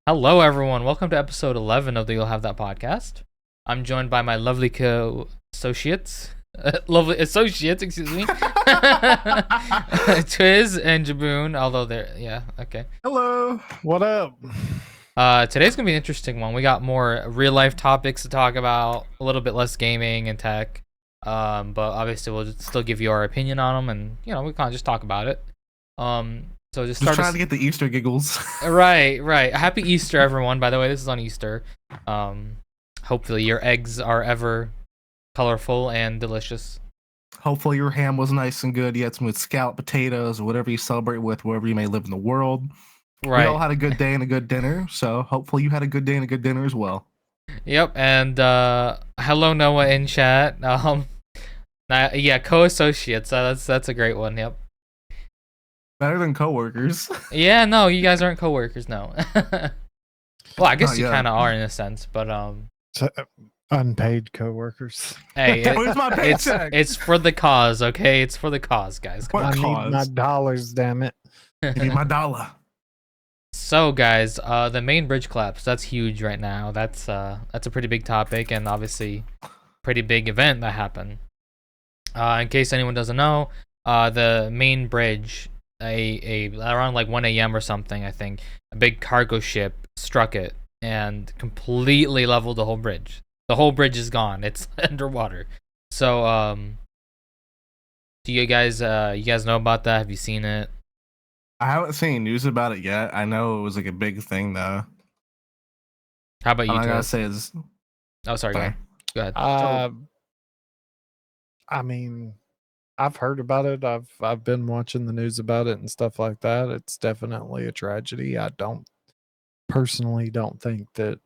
Hello, everyone. Welcome to episode 11 of the You'll Have That podcast. I'm joined by my lovely co-associates. Lovely associates, excuse me. Twiz and Jaboon, although okay. Hello. What up? Today's going to be an interesting one. We got more real-life topics to talk about, a little bit less gaming and tech. But obviously we'll still give you our opinion on them, and, we kind of just talk about it. So just trying to get the Easter giggles. Right. Happy Easter, everyone. By the way, this is on Easter. Hopefully your eggs are ever colorful and delicious. Hopefully your ham was nice and good. You had some good scalloped potatoes or whatever you celebrate with, wherever you may live in the world. Right. We all had a good day and a good dinner, so hopefully you had a good day and a good dinner as well. Yep, and hello Noah in chat. Co-associates. That's a great one. Yep. Better than coworkers. Yeah, no, you guys aren't coworkers, no. Well, I guess you kind of are in a sense, but unpaid coworkers. Hey, it's for the cause, okay? It's for the cause, guys. I need my dollars, damn it. Give me my dollar. So, guys, the main bridge collapse, that's huge right now. That's a pretty big topic, and obviously pretty big event that happened. In case anyone doesn't know, the main bridge, around like 1 a.m. or something, I think, a big cargo ship struck it and completely leveled the whole bridge. The whole bridge is gone. It's underwater. So, do you guys know about that? Have you seen it? I haven't seen news about it yet. I know it was like a big thing though. How about you? I gotta say is. Oh, sorry. Go ahead. I mean, I've heard about it. I've been watching the news about it and stuff like that. It's definitely a tragedy. I personally don't think that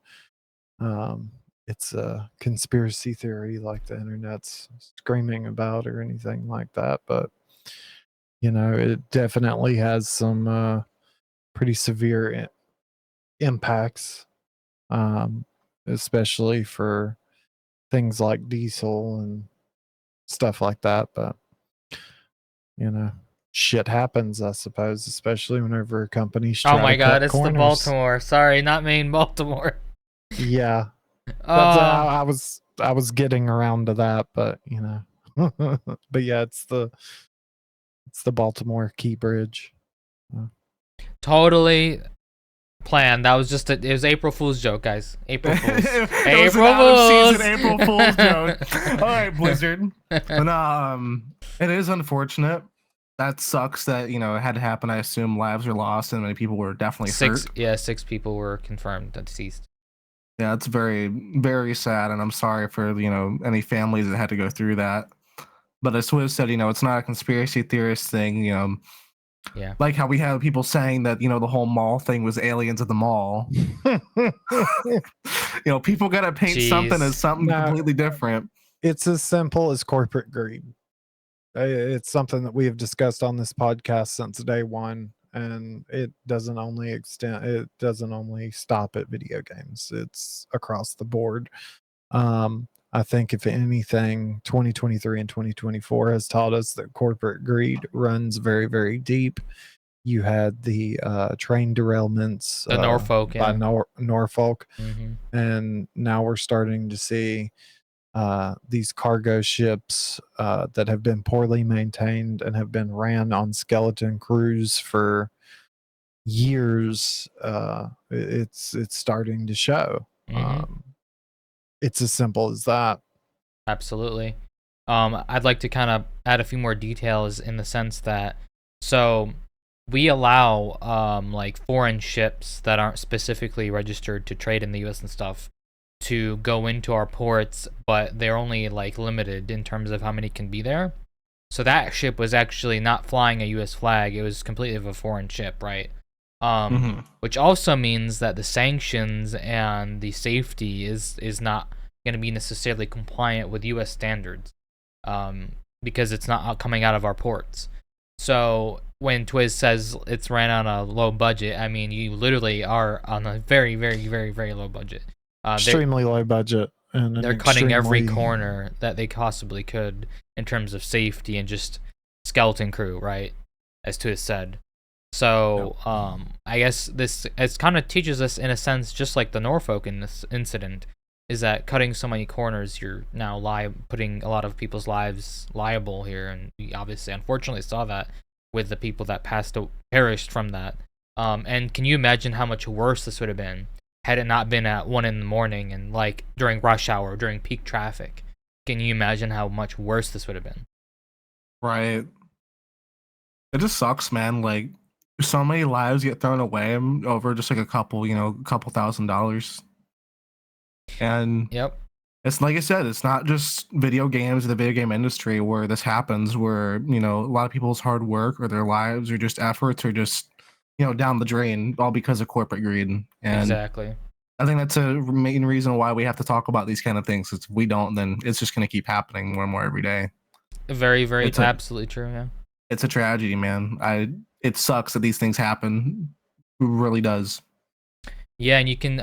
it's a conspiracy theory like the internet's screaming about or anything like that. But it definitely has some pretty severe impacts, especially for things like diesel and stuff like that. But shit happens, I suppose, especially whenever companies try oh my god, it's corners. The Baltimore. Sorry, not Maine, Baltimore. Yeah. I was getting around to that, but but yeah, it's the Baltimore Key Bridge. Totally planned. That was just it was April Fool's joke, guys. April Fool's. April Fool's. April Fool's joke. All right, Blizzard. But it is unfortunate. That sucks that it had to happen. I assume lives were lost and many people were definitely hurt. Yeah, 6 people were confirmed deceased. Yeah, it's very, very sad, and I'm sorry for any families that had to go through that. But as Swiss said, it's not a conspiracy theorist thing. Yeah. Like how we have people saying that the whole mall thing was aliens at the mall. People gotta paint something as something completely different. It's as simple as corporate greed. It's something that we have discussed on this podcast since day one, and it doesn't only stop at video games. It's across the board. I think if anything, 2023 and 2024 has taught us that corporate greed runs very, very deep. You had the train derailments by Norfolk, mm-hmm. and now we're starting to see these cargo ships that have been poorly maintained and have been ran on skeleton crews for years. It's starting to show. Mm-hmm. It's as simple as that. Absolutely. I'd like to kind of add a few more details in the sense that we allow like foreign ships that aren't specifically registered to trade in the US and stuff to go into our ports, but they're only like limited in terms of how many can be there. So that ship was actually not flying a US flag. It was completely of a foreign ship, right? Which also means that the sanctions and the safety is not going to be necessarily compliant with US standards, because it's not coming out of our ports. So when Twiz says it's ran on a low budget, I mean, you literally are on a very, very, very, very low budget. Extremely low budget. And they're cutting every corner that they possibly could in terms of safety and just skeleton crew, right? As Twiz said. So I guess this it kind of teaches us in a sense, just like the Norfolk in this incident, is that cutting so many corners, you're now putting a lot of people's lives liable here, and we obviously unfortunately saw that with the people that perished from that. And can you imagine how much worse this would have been had it not been at 1 in the morning and like during rush hour, during peak traffic? Can you imagine how much worse this would have been? Right. It just sucks, man. Like, so many lives get thrown away over just like a couple, couple $1,000s. And Yep. it's like I said, it's not just video games or the video game industry where this happens, where, a lot of people's hard work or their lives or just efforts are just, down the drain, all because of corporate greed. And Exactly. I think that's a main reason why we have to talk about these kind of things. If we don't, then it's just going to keep happening more and more every day. Very, very, It's absolutely true. Yeah. it's a tragedy, man. It sucks that these things happen. It really does. Yeah, and you can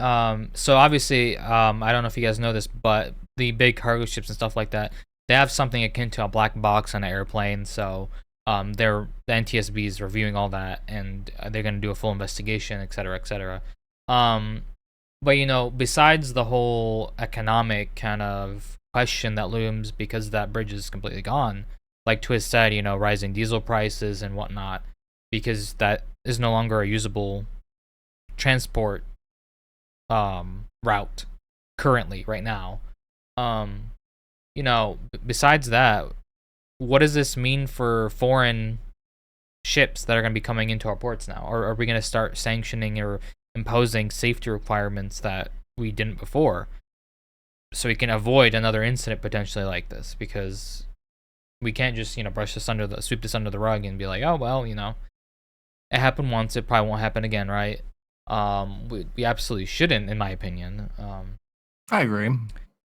so obviously I don't know if you guys know this, but the big cargo ships and stuff like that, they have something akin to a black box on an airplane. So the NTSB is reviewing all that, and they're going to do a full investigation, et cetera, et cetera. But besides the whole economic kind of question that looms because that bridge is completely gone, like Twist said, rising diesel prices and whatnot, because that is no longer a usable transport route currently right now. Besides that, what does this mean for foreign ships that are going to be coming into our ports now? Or are we going to start sanctioning or imposing safety requirements that we didn't before, so we can avoid another incident potentially like this? Because we can't just sweep this under the rug and be like, oh well, it happened once, it probably won't happen again, right? We absolutely shouldn't, in my opinion. I agree.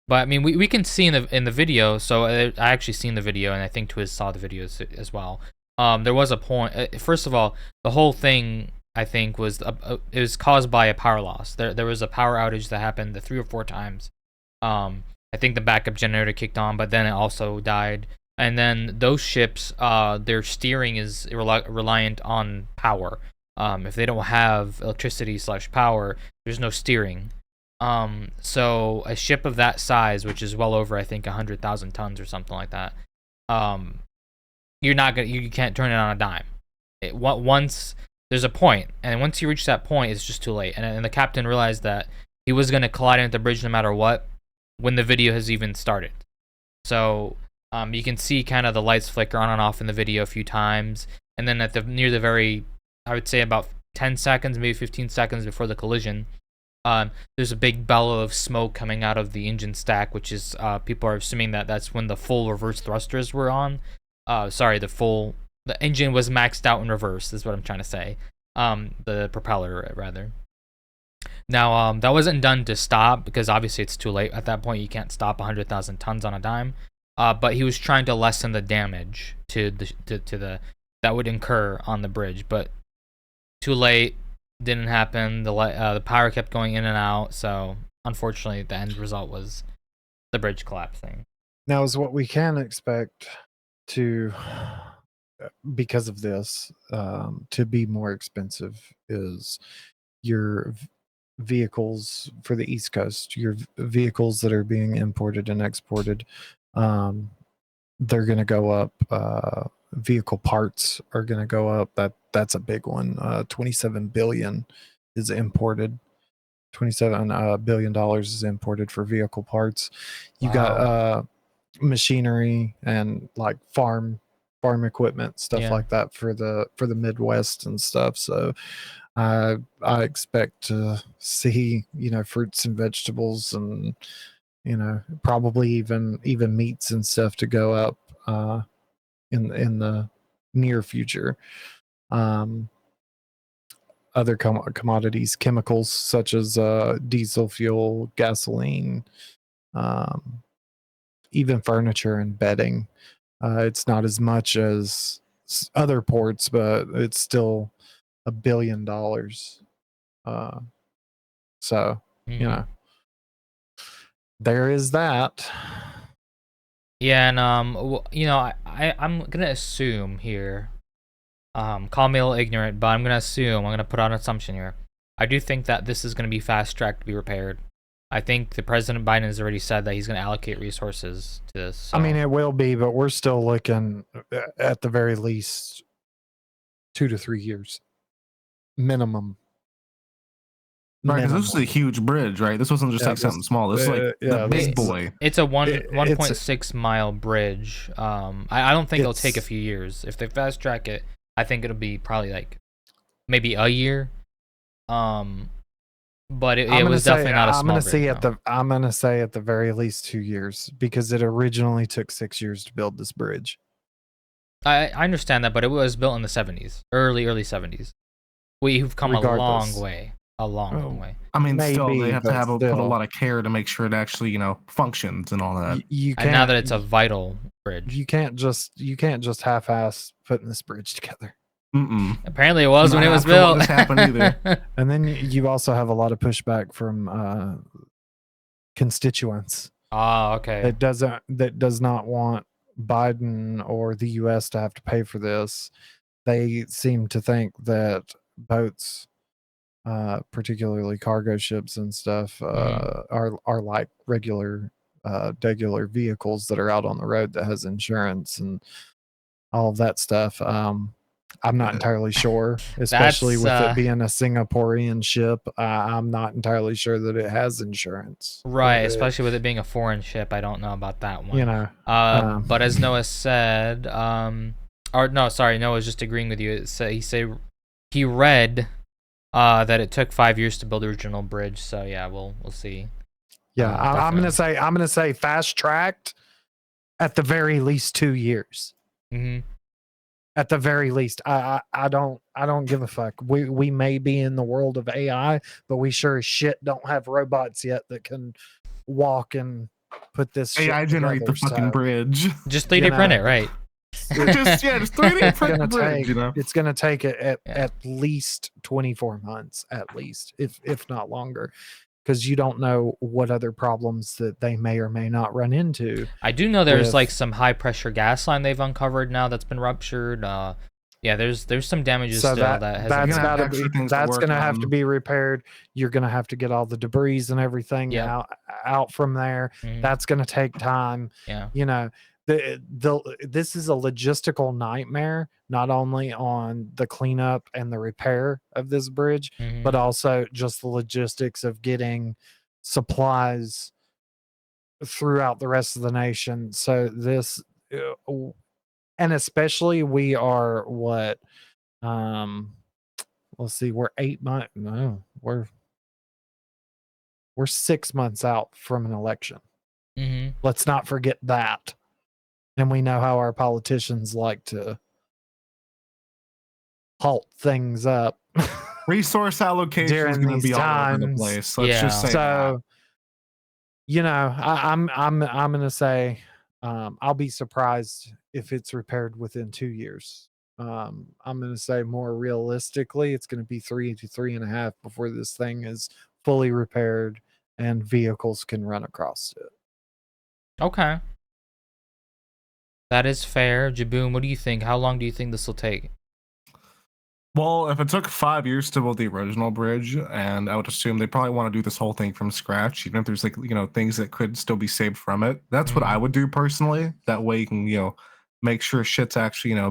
But I mean, we can see in the video. So I actually seen the video, and I think Twiz saw the video as well. There was a point. First of all, the whole thing I think was it was caused by a power loss. There was a power outage that happened 3 or 4 times. I think the backup generator kicked on, but then it also died. And then those ships, their steering is reliant on power. If they don't have electricity/power, there's no steering. So a ship of that size, which is well over, I think, 100,000 tons or something like that, you can't turn it on a dime. Once there's a point, and once you reach that point, it's just too late. And the captain realized that he was gonna collide into the bridge no matter what when the video has even started. So you can see kind of the lights flicker on and off in the video a few times, and then near the very, I would say about 10 seconds, maybe 15 seconds before the collision, there's a big bellow of smoke coming out of the engine stack, which is people are assuming that that's when the full reverse thrusters were on. The engine was maxed out in reverse, is what I'm trying to say. The propeller, rather. Now, that wasn't done to stop, because obviously it's too late at that point. You can't stop 100,000 tons on a dime. But he was trying to lessen the damage to the that would incur on the bridge, but too late. Didn't happen. The power kept going in and out, so unfortunately the end result was the bridge collapsing. Now, is what we can expect to, because of this, to be more expensive is your vehicles for the East Coast, your vehicles that are being imported and exported. They're going to go up. Vehicle parts are going to go up. That's a big one. 27 billion is imported. $27 billion is imported for vehicle parts. You got machinery and like farm equipment, stuff like that for the Midwest and stuff. So I expect to see, fruits and vegetables and, probably even meats and stuff to go up in the near future. Other commodities, chemicals such as diesel fuel, gasoline, even furniture and bedding. It's not as much as other ports, but it's still $1 billion. So, there is that. Yeah, and I'm gonna assume here, Call me a little ignorant, but I'm gonna put out an assumption here. I do think that this is gonna be fast tracked to be repaired. I think the President Biden has already said that he's gonna allocate resources to this. So. I mean, it will be, but we're still looking at the very least 2 to 3 years minimum. Right, because this is a huge bridge, right? This wasn't just like something small. This is like the big boy. It's a 1.6 mile bridge. I don't think it'll take a few years. If they fast track it, I think it'll be probably like maybe a year. But it was definitely not a small bridge. I'm gonna say at the very least 2 years, because it originally took 6 years to build this bridge. I understand that, but it was built in the 70s, early 70s. We've come a long way. A long way. I mean, still, they have to put a lot of care to make sure it actually, functions and all that. And now that it's a vital bridge, you can't just half-ass putting this bridge together. Apparently, it was when it was built. Either. And then you also have a lot of pushback from constituents. Oh, okay. That does not want Biden or the U.S. to have to pay for this. They seem to think that boats, particularly cargo ships and stuff, are like regular vehicles that are out on the road that has insurance and all of that stuff. I'm not entirely sure, especially with it being a Singaporean ship. I'm not entirely sure that it has insurance. Right, especially with it being a foreign ship. I don't know about that one. But as Noah said, Noah was just agreeing with you. He read that it took 5 years to build the original bridge. So yeah, we'll see. Yeah, I'm gonna say fast tracked at the very least 2 years. At the very least. I don't give a fuck. We may be in the world of AI, but we sure as shit don't have robots yet that can walk and put this AI shit generate together, the fucking bridge. Just 3D print it, right? just 3D print the bridge. It's gonna take it at least 24 months, at least, if not longer. Because you don't know what other problems that they may or may not run into. I do know there's like some high pressure gas line they've uncovered now that's been ruptured. There's some damages still that that's gonna have to be repaired. You're gonna have to get all the debris and everything out from there. That's gonna take time. This is a logistical nightmare, not only on the cleanup and the repair of this bridge, but also just the logistics of getting supplies throughout the rest of the nation. So this, and especially we are what, let's see, we're 8 months. No, we're 6 months out from an election. Let's not forget that. And we know how our politicians like to halt things up. Resource allocation is going to be all over the place. Let's just say so. I'm going to say I'll be surprised if it's repaired within 2 years. I'm going to say more realistically, it's going to be 3 to 3.5 before this thing is fully repaired and vehicles can run across it. Okay. That is fair. Jaboom, what do you think? How long do you think this will take? Well, if it took 5 years to build the original bridge, and I would assume they probably want to do this whole thing from scratch, even if there's things that could still be saved from it. That's what I would do personally. That way you can, make sure shit's actually,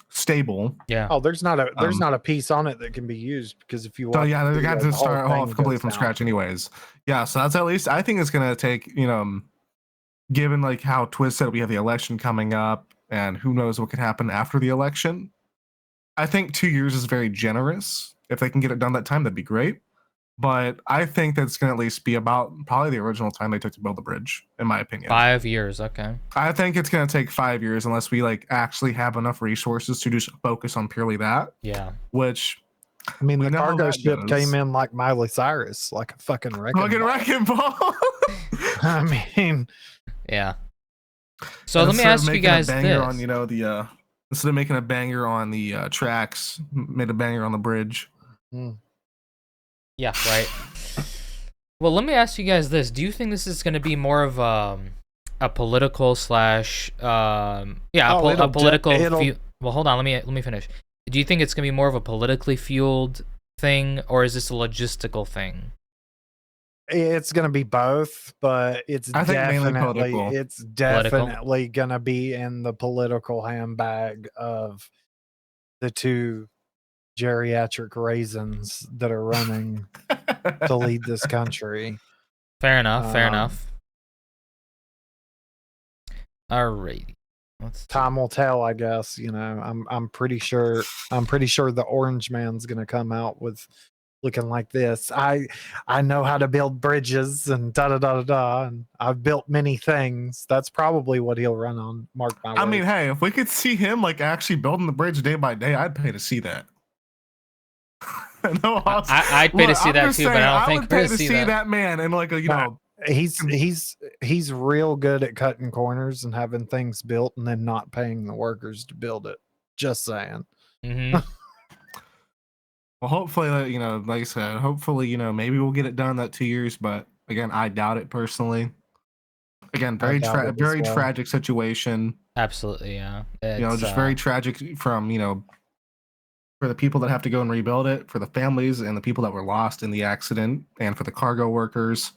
stable. Yeah. Oh, there's not a piece on it that can be used, because if you want, they got to start off completely from scratch anyways. Yeah, so that's at least, I think it's gonna take, given like how Twiz said we have the election coming up and who knows what could happen after the election. I think 2 years is very generous. If they can get it done that time, that'd be great. But I think that's going to at least be about probably the original time they took to build the bridge, in my opinion. 5 years, okay. I think it's going to take 5 years unless we actually have enough resources to just focus on purely that. Yeah. Which, I mean, the cargo ship came in like Miley Cyrus, like a fucking wrecking ball. I mean, yeah. So let me ask you guys this. Instead of making a banger on the tracks, made a banger on the bridge. Yeah, right. Well, let me ask you guys this. Do you think this is going to be more of a political slash... political... Well, hold on. Let me finish. do you think it's gonna be more of a politically fueled thing, or is this a logistical thing? It's gonna be both, but I think mainly political. it's Political? definitely gonna be in the political handbag of the two geriatric raisins that are running to lead this country. Fair enough. Fair Um, enough. Alrighty. Let's see. Time will tell, I guess. You know, I'm pretty sure the Orange Man's gonna come out with looking like this. I know how to build bridges and da da da da da, and I've built many things. That's probably what he'll run on. Mark my words. I mean, hey, if we could see him like actually building the bridge day by day, I'd pay to see that. No, I'd pay to see that too, but I don't think would pay we're to see see that. that man and like you know. He's real good at cutting corners and having things built and then not paying the workers to build it. Just saying. Mm-hmm. Well, hopefully, you know, like I said, hopefully, you know, maybe we'll get it done in that 2 years. But again, I doubt it personally. Again, very tragic situation. Absolutely, yeah. You know, just very tragic from, you know, for the people that have to go and rebuild it, for the families and the people that were lost in the accident, and for the cargo workers,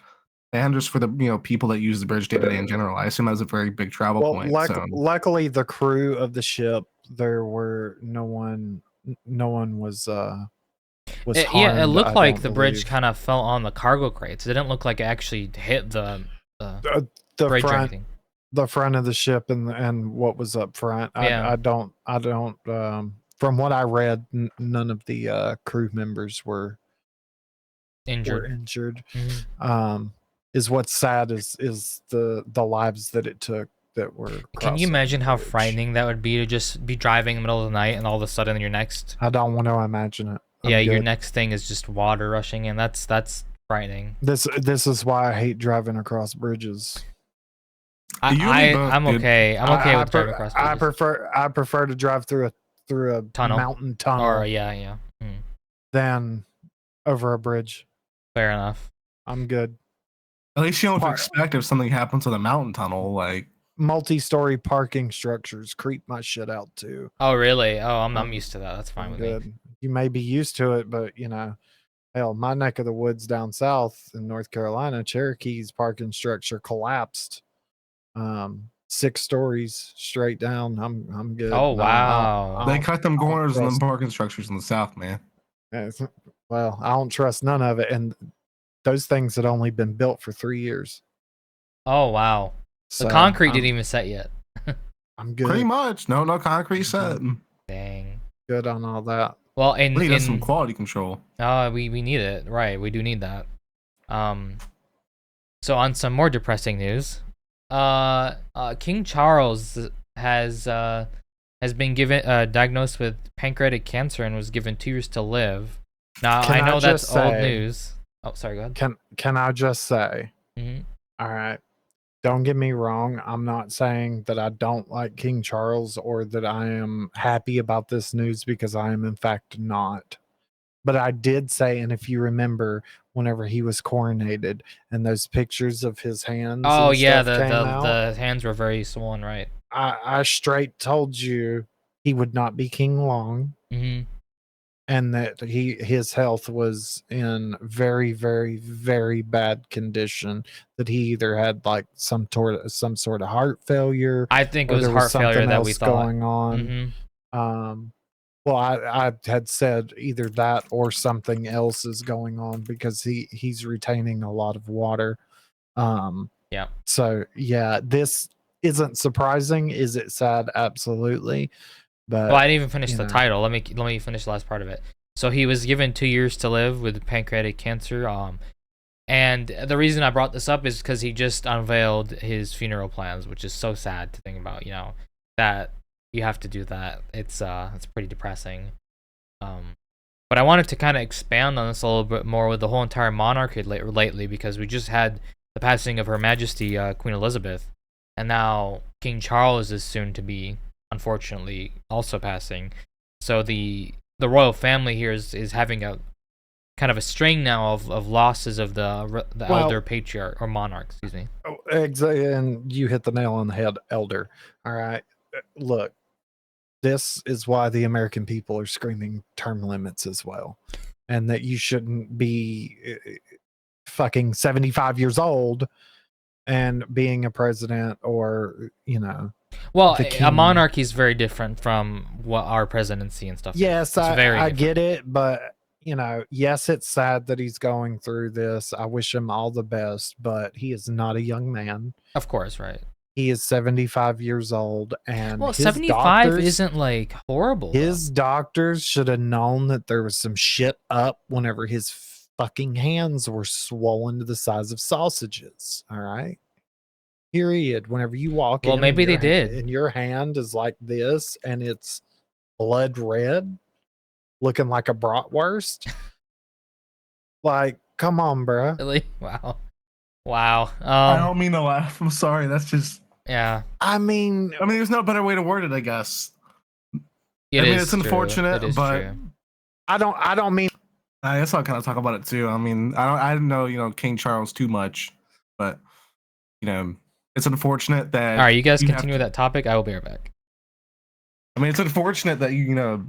and just for the, you know, people that use the bridge day to day in general. I assume that was a very big travel point. Luckily, the crew of the ship, there were no one was harmed. Yeah, it looked like the bridge kind of fell on the cargo crates. It didn't look like it actually hit the bridge or anything. The front of the ship and what was up front. I don't from what I read, none of the crew members were injured. Mm-hmm. Is what's sad is the lives that it took that were. Can you imagine how frightening that would be to just be driving in the middle of the night and all of a sudden your next? I don't want to imagine it. Your next thing is just water rushing in. That's frightening. This is why I hate driving across bridges. I'm okay. I'm okay with driving across bridges. I prefer to drive through a tunnel. Mountain tunnel. Or Than over a bridge. Fair enough. I'm good. At least you don't expect if something happens with a mountain tunnel, like multi-story parking structures creep my shit out too. Oh really? Oh, I'm used to that. That's fine with me. You may be used to it, but you know, hell, my neck of the woods down south in North Carolina, Cherokee's parking structure collapsed. 6 stories straight down. I'm good. Oh wow. They cut them corners and them parking structures in the south, man. Well, I don't trust none of it, and those things had only been built for 3 years. Oh wow. So the concrete didn't even set yet. I'm good. Pretty much. No concrete set. Dang. Good on all that. Well, we need some quality control. We need it, right? We do need that. So on some more depressing news, King Charles has been diagnosed with pancreatic cancer and was given 2 years to live. Now I know that's old news. Oh, sorry. Go ahead. Can I just say? Mm-hmm. All right. Don't get me wrong. I'm not saying that I don't like King Charles or that I am happy about this news, because I am in fact not. But I did say, and if you remember, whenever he was coronated and those pictures of his hands. Oh yeah, the hands were very swollen, right? I straight told you he would not be king long. Mm-hmm. And that his health was in very, very, very bad condition. That he either had like some sort of heart failure. I think it was heart failure that we thought going on. Mm-hmm. Well, I had said either that or something else is going on, because he's retaining a lot of water. Yeah. So yeah, this isn't surprising. Is it sad? Absolutely. But, well, I didn't even finish the title. Let me finish the last part of it. So he was given 2 years to live with pancreatic cancer. And the reason I brought this up is because he just unveiled his funeral plans, which is so sad to think about. You know, that you have to do that. It's pretty depressing. But I wanted to kind of expand on this a little bit more with the whole entire monarchy lately, because we just had the passing of Her Majesty Queen Elizabeth, and now King Charles is soon to be, unfortunately, also passing. So the royal family here is having a kind of a string now of losses of the elder patriarch or monarch, excuse me. Exactly, and you hit the nail on the head, elder. All right, look, this is why the American people are screaming term limits as well, and that you shouldn't be fucking 75 years old and being a president or, you know, Well, the a king. monarchy is very different from what our presidency and stuff is. Yes, It's very I different. get it, but you know, yes, it's sad that he's going through this. I wish him all the best, but he is not a young man. Of course, right. He is 75 years old, and Well, his 75 doctors, isn't like horrible. his doctors should have known that there was some shit up whenever his fucking hands were swollen to the size of sausages. All right. Period. Whenever you walk Well, in, maybe and they did. and your hand is like this, and it's blood red, looking like a bratwurst. Like, come on, bruh. Really? Wow. Wow. I don't mean to laugh. I'm sorry. That's just. Yeah. I mean, there's no better way to word it, I guess. It's unfortunate, but true. I don't mean. I guess I'll kind of talk about it too. I mean, I didn't know, King Charles too much, but it's unfortunate that. All right, you guys have continue with that topic. I will be right back. I mean, it's unfortunate that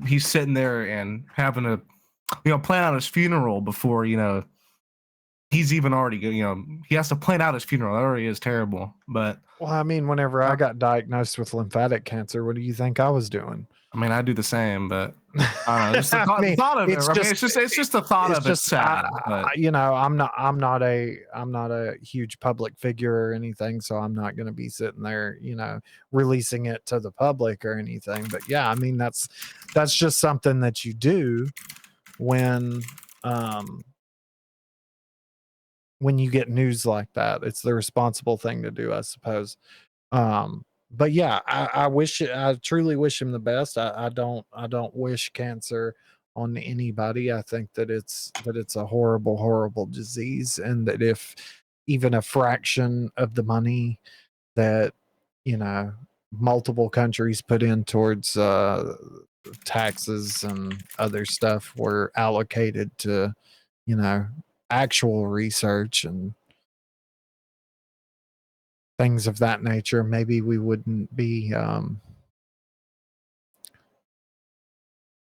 he's sitting there and having to, plan out his funeral before he's even already he has to plan out his funeral. That already is terrible. But Well, I mean, whenever I got diagnosed with lymphatic cancer, what do you think I was doing? I mean, I do the same, but I don't know. Just the thought of it. It's just the thought of it. Sad. I'm not a huge public figure or anything, so I'm not going to be sitting there, releasing it to the public or anything. But yeah, I mean, that's just something that you do when you get news like that. It's the responsible thing to do, I suppose. But yeah, I truly wish him the best. I don't wish cancer on anybody. I think that it's a horrible, horrible disease, and that if even a fraction of the money that multiple countries put in towards taxes and other stuff were allocated to actual research and things of that nature, maybe we wouldn't be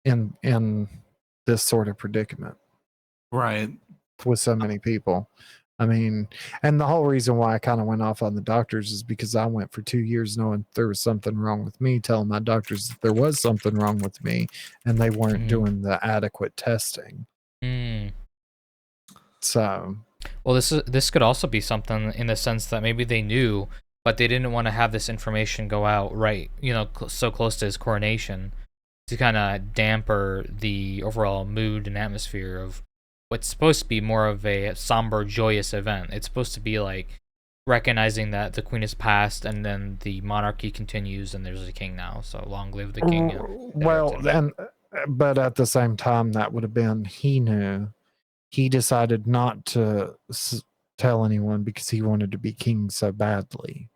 in this sort of predicament, right, with so many people. I mean, and the whole reason why I kind of went off on the doctors is because I went for 2 years knowing there was something wrong with me, telling my doctors that there was something wrong with me, and they weren't doing the adequate testing. So, well, this could also be something in the sense that maybe they knew, but they didn't want to have this information go out right, so close to his coronation, to kind of damper the overall mood and atmosphere of what's supposed to be more of a somber, joyous event. It's supposed to be like recognizing that the queen has passed, and then the monarchy continues, and there's a king now. So long live the king. But at the same time, that would have been, he knew. He decided not to tell anyone because he wanted to be king so badly.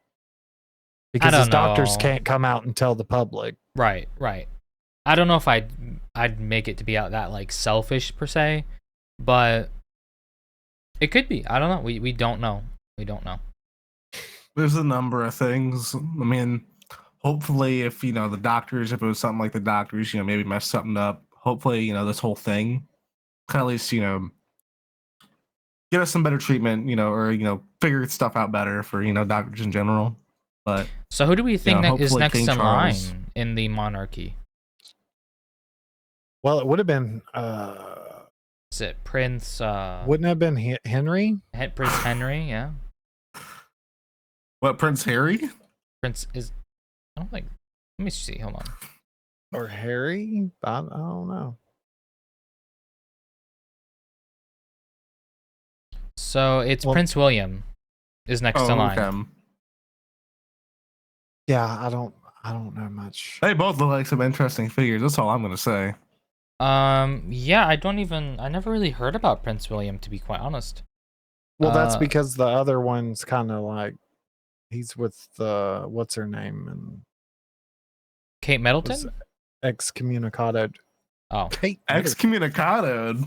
Because his doctors can't come out and tell the public. Right. I don't know if I'd make it to be out that like selfish per se, but it could be. I don't know. We don't know. We don't know. There's a number of things. I mean, hopefully, if the doctors, if it was something like the doctors, maybe messed something up. Hopefully, this whole thing, kind of at least, get us some better treatment, or figure stuff out better for doctors in general. But so, who do we think is next King in Charles. line in the monarchy? Well, it would have been. Is it Prince? Wouldn't it have been Henry? Prince Henry, yeah. What, Prince Harry? Prince is. I don't think. Let me see. Hold on. Or Harry? I don't know. So it's Prince William is next in line. Okay. Yeah, I don't know much. They both look like some interesting figures. That's all I'm gonna say. Yeah, I never really heard about Prince William, to be quite honest. Well, that's because the other one's kind of like, he's with what's her name, and Kate Middleton? Excommunicated. Oh. Excommunicated.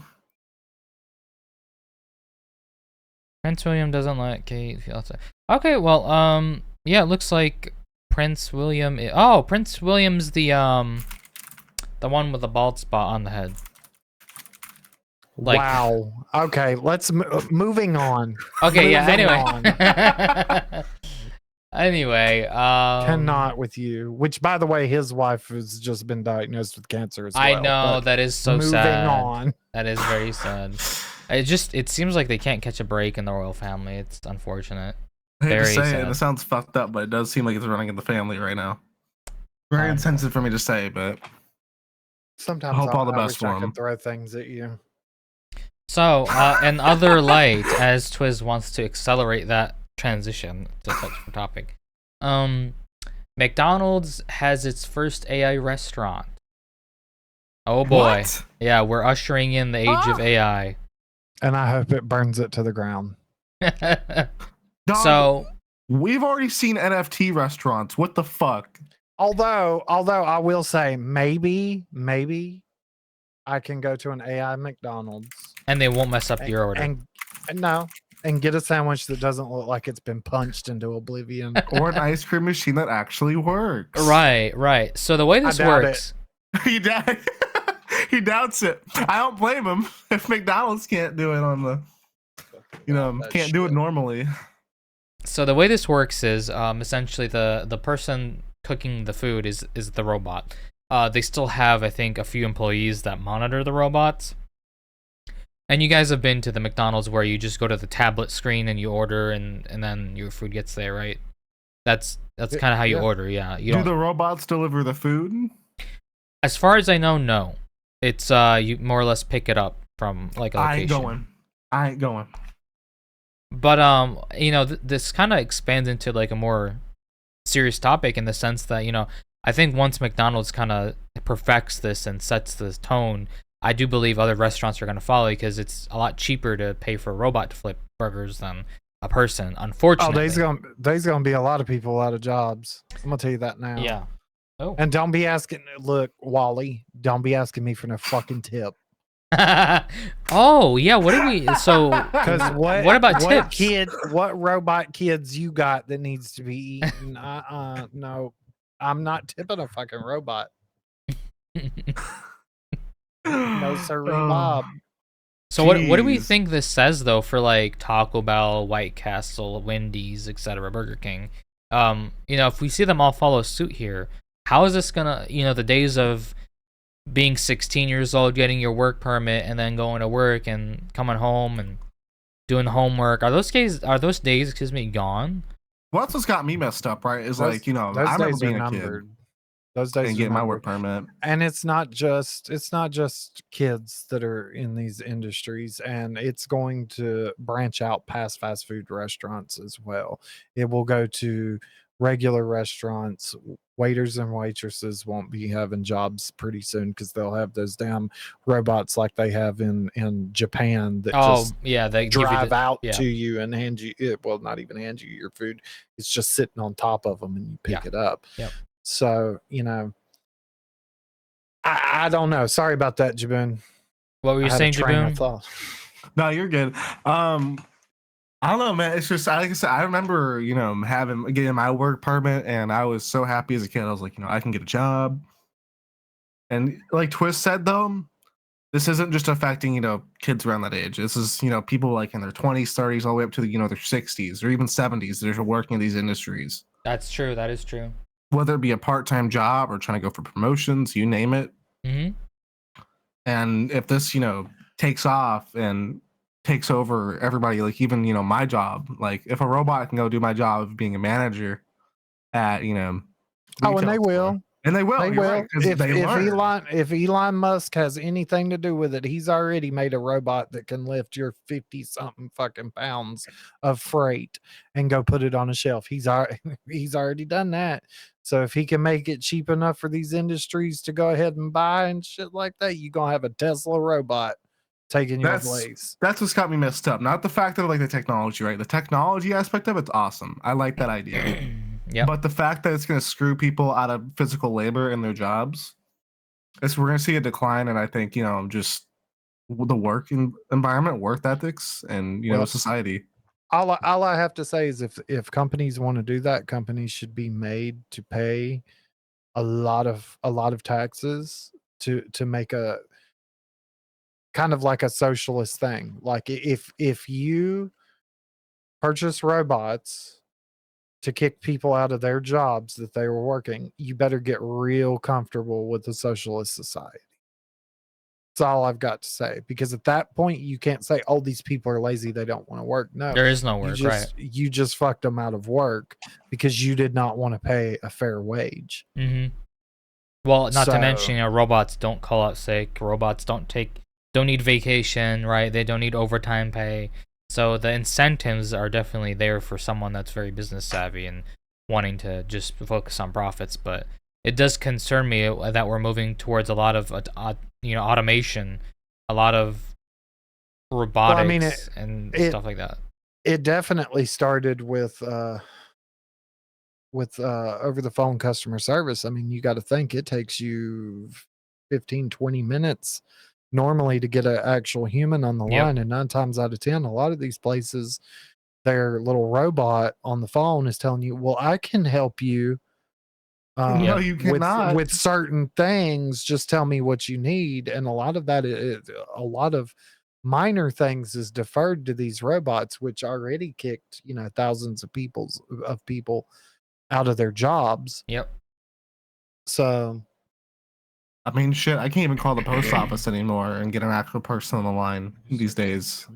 Prince William doesn't let Kate. Okay, well, yeah, it looks like Prince William. Oh, Prince William's the one with the bald spot on the head. Like, wow. Okay, let's moving on. okay, yeah. Moving Anyway. Anyway, Cannot with you. Which, by the way, his wife has just been diagnosed with cancer as well. I know, but that is so moving sad. on. That is very sad. It seems like they can't catch a break in the royal family. It's unfortunate. I hate to Very say it, sad. and it sounds fucked up, but it does seem like it's running in the family right now. Very insensitive for me to say, but Sometimes I hope all the I best wish for I him. could throw things at you. So, in other light, as Twiz wants to accelerate that transition to such a topic, McDonald's has its first AI restaurant. Oh boy. What? Yeah, we're ushering in the age of AI. And I hope it burns it to the ground. Dog, So, we've already seen NFT restaurants. What the fuck? Although I will say maybe I can go to an AI McDonald's and they won't mess up your order. and get a sandwich that doesn't look like it's been punched into oblivion. Or an ice cream machine that actually works. Right. So the way this doubt works, he doubts it. I don't blame him if McDonald's can't do it on the, can't do it normally. so the way this works is essentially the person cooking the food is the robot. They still have, I think, a few employees that monitor the robots. And you guys have been to the McDonald's where you just go to the tablet screen and you order and then your food gets there, right? That's kind of how you order, yeah. Do the robots deliver the food? As far as I know, no. It's you more or less pick it up from like a location. I ain't going. But this kind of expands into like a more serious topic in the sense that, I think once McDonald's kind of perfects this and sets the tone, I do believe other restaurants are going to follow because it's a lot cheaper to pay for a robot to flip burgers than a person, unfortunately. Oh, there's gonna be a lot of people out of jobs. I'm gonna tell you that now. Yeah. Oh. And don't be asking. Look, Wally, don't be asking me for no fucking tip. Oh yeah, what do we? So Because what about tips? What robot kids you got that needs to be eaten? No, I'm not tipping a fucking robot. No sir, Bob. So what do we think this says though for like Taco Bell, White Castle, Wendy's, etc., Burger King? If we see them all follow suit here, how is this gonna, the days of being 16 years old, getting your work permit, and then going to work and coming home and doing homework, are those days, gone? Well, that's what's got me messed up, right? Is those I remember being a kid. Those days and getting my work permit. And it's not just kids that are in these industries, and it's going to branch out past fast food restaurants as well. It will go to regular restaurants. Waiters and waitresses won't be having jobs pretty soon because they'll have those damn robots like they have in Japan that they drive out to you and hand you not even hand you your food. It's just sitting on top of them and you pick it up. Yep. So, I don't know. Sorry about that, Jaboon. What were you saying, Jaboon? No, you're good. I don't know, man. It's just, like I said, I remember, getting my work permit, and I was so happy as a kid. I was like, I can get a job. And like Twist said, though, this isn't just affecting, kids around that age. This is, people like in their 20s, 30s, all the way up to, their 60s or even 70s that are working in these industries. That's true. That is true. Whether it be a part-time job or trying to go for promotions, you name it. Mm-hmm. And if this, takes off and takes over everybody, like even, my job, like if a robot can go do my job of being a manager at, and they will. And they will. They will. Right, if Elon Musk has anything to do with it, he's already made a robot that can lift your 50-something fucking pounds of freight and go put it on a shelf. He's already done that. So if he can make it cheap enough for these industries to go ahead and buy and shit like that, you're gonna have a Tesla robot taking your place. That's what's got me messed up. Not the fact that I like the technology, right? The technology aspect of it's awesome. I like that idea. Yeah. But the fact that it's going to screw people out of physical labor in their jobs, we're going to see a decline. And I think, just the work environment, work ethics, and, society. all I have to say is if companies want to do that, companies should be made to pay a lot of taxes to make a kind of like a socialist thing. Like if you purchase robots to kick people out of their jobs that they were working, you better get real comfortable with the socialist society. That's all I've got to say. Because at that point, you can't say, "Oh, these people are lazy; they don't want to work." No, There is no work, right? you just fucked them out of work because you did not want to pay a fair wage. Mm-hmm. Well, not to mention, So, robots don't call out sick. Robots don't need vacation, right? They don't need overtime pay. So the incentives are definitely there for someone that's very business savvy and wanting to just focus on profits. But it does concern me that we're moving towards a lot of automation, a lot of well, I mean, robotics and it stuff like that. it definitely started with over the phone customer service. I mean, you got to think it takes you 15, 20 minutes normally to get an actual human on the Yep. line. And 9 times out of 10, a lot of these places, their little robot on the phone is telling you, well, I can help you No, Yep. you cannot. with certain things. Just tell me what you need. And a lot of that is a lot of minor things is deferred to these robots, which already kicked, thousands of people out of their jobs. Yep. So, I mean, shit, I can't even call the post office anymore and get an actual person on the line these days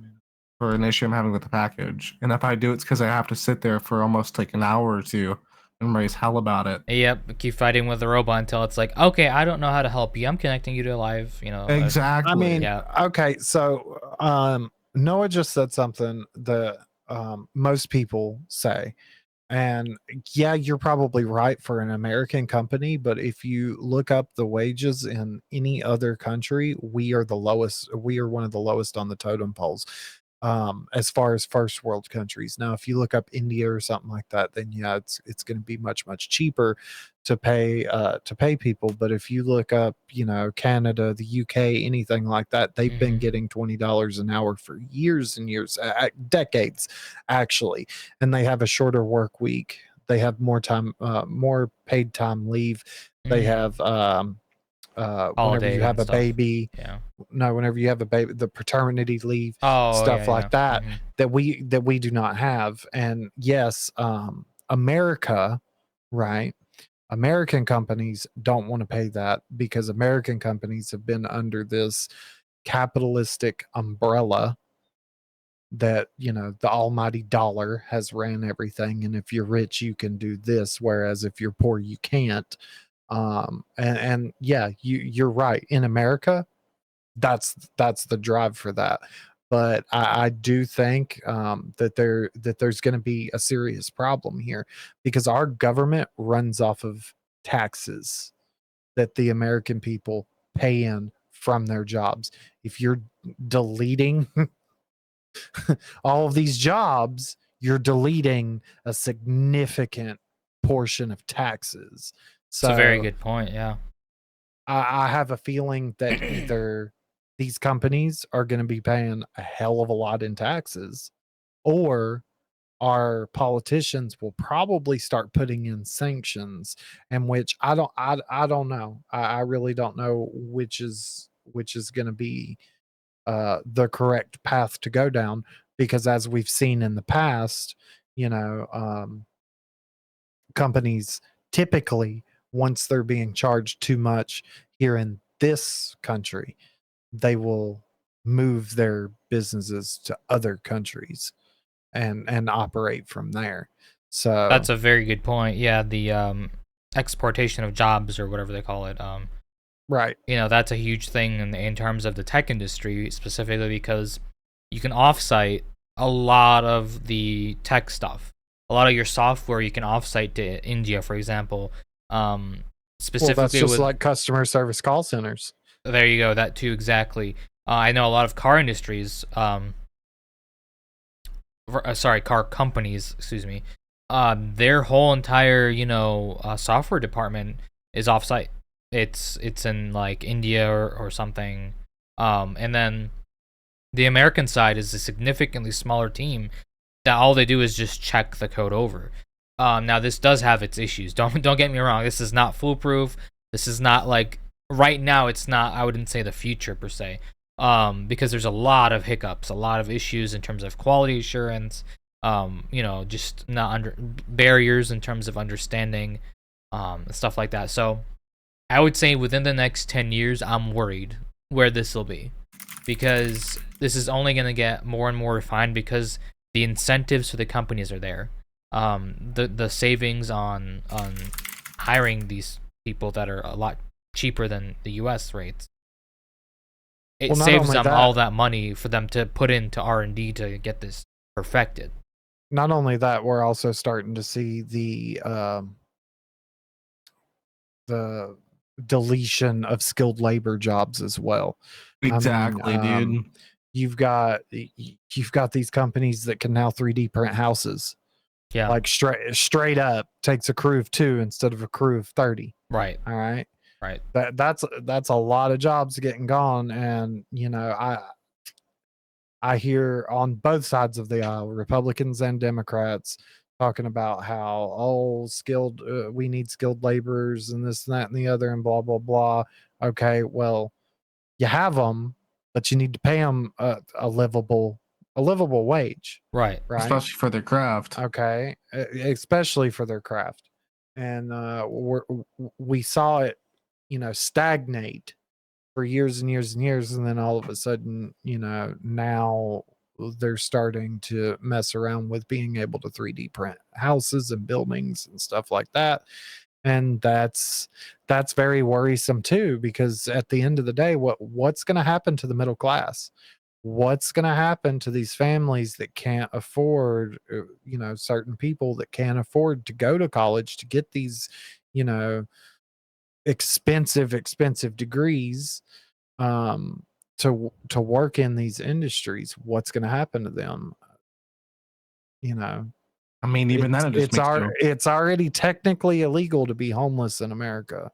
for an issue I'm having with the package. And if I do, it's because I have to sit there for almost like an hour or two and raise hell about it. Yep. Keep fighting with the robot until it's like, okay, I don't know how to help you. I'm connecting you to a live, Exactly. I mean, yeah. okay, so Noah just said something that most people say. And yeah, you're probably right for an American company, but if you look up the wages in any other country, we are the lowest. We are one of the lowest on the totem poles, as far as first world countries. Now, if you look up India or something like that, then yeah, it's going to be much cheaper to pay people. But if you look up, Canada, the UK, anything like that, they've been Mhm. getting $20 an hour for years and years, decades, actually, and they have a shorter work week. They have more time, more paid time leave. They Mhm. have whenever you Holiday have and a stuff. baby, Yeah. no, whenever you have a baby, the paternity leave, Oh stuff yeah, like yeah. that, Mhm. that we do not have. And yes, America, right? American companies don't want to pay that because American companies have been under this capitalistic umbrella that, the almighty dollar has ran everything. And if you're rich, you can do this. Whereas if you're poor, you can't. And yeah, you're right. In America, that's the drive for that. But I do think that there's going to be a serious problem here because our government runs off of taxes that the American people pay in from their jobs. If you're deleting all of these jobs, you're deleting a significant portion of taxes. It's a very So good point. Yeah. I have a feeling that either these companies are going to be paying a hell of a lot in taxes, or our politicians will probably start putting in sanctions, and which I don't know. I really don't know which is going to be the correct path to go down, because as we've seen in the past, you know, companies typically, once they're being charged too much here in this country, they will move their businesses to other countries and operate from there. So, That's a very good point. Yeah, the exportation of jobs or whatever they call it. right. That's a huge thing in terms of the tech industry specifically because you can offsite a lot of the tech stuff. A lot of your software you can offsite to India, for example. Well, that's Specifically just with like customer service call centers. there you go, that too exactly. I know a lot of car industries, car companies, excuse me. Their whole entire software department is offsite. It's in like India or something. And then the American side is a significantly smaller team that all they do is just check the code over. Now this does have its issues. Don't get me wrong. This is not foolproof. This is not like right now. It's not. I wouldn't say the future per se. Because there's a lot of hiccups, a lot of issues in terms of quality assurance. Just not under barriers in terms of understanding, stuff like that. So I would say within the next 10 years, I'm worried where this will be, because this is only going to get more and more refined because the incentives for the companies are there. The savings on hiring these people that are a lot cheaper than the U.S. rates. It saves them all that money for them to put into R&D to get this perfected. Not only that, we're also starting to see the deletion of skilled labor jobs as well. Exactly, dude. You've got these companies that can now 3D print houses. Yeah. Like straight up takes a crew of 2 instead of a crew of 30. Right. All right. Right. That's a lot of jobs getting gone. And I hear on both sides of the aisle, Republicans and Democrats, talking about how skilled we need skilled laborers and this and that and the other and blah blah blah. Okay, well, you have them, but you need to pay them a livable wage. Right. Especially for their craft. Okay, especially for their craft. And we saw it, stagnate for years and years and years, and then all of a sudden, now they're starting to mess around with being able to 3D print houses and buildings and stuff like that. And that's very worrisome too, because at the end of the day, what's going to happen to the middle class? What's going to happen to these families that can't afford, certain people that can't afford to go to college to get these, expensive degrees, to work in these industries? What's going to happen to them? I mean, even then, it's already technically illegal to be homeless in America.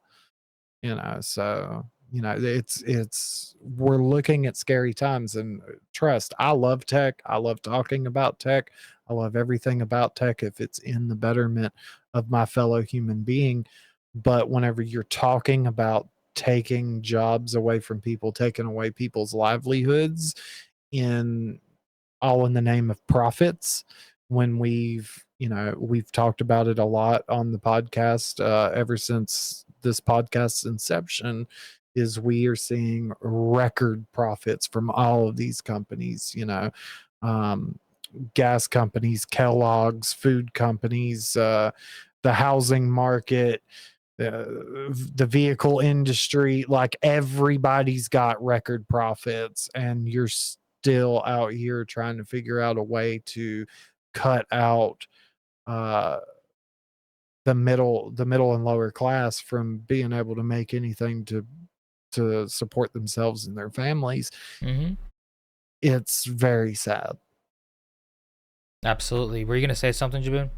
So it's we're looking at scary times. And trust, I love tech. I love talking about tech. I love everything about tech if it's in the betterment of my fellow human being. But whenever you're talking about taking jobs away from people, taking away people's livelihoods in the name of profits, when we've talked about it a lot on the podcast ever since this podcast's inception, is we are seeing record profits from all of these companies, gas companies, Kellogg's, food companies, the housing market, the vehicle industry. Like, everybody's got record profits, and you're still out here trying to figure out a way to cut out the middle and lower class from being able to make anything to support themselves and their families. Mm-hmm. It's very sad. Absolutely. Were you gonna say something, Jabun?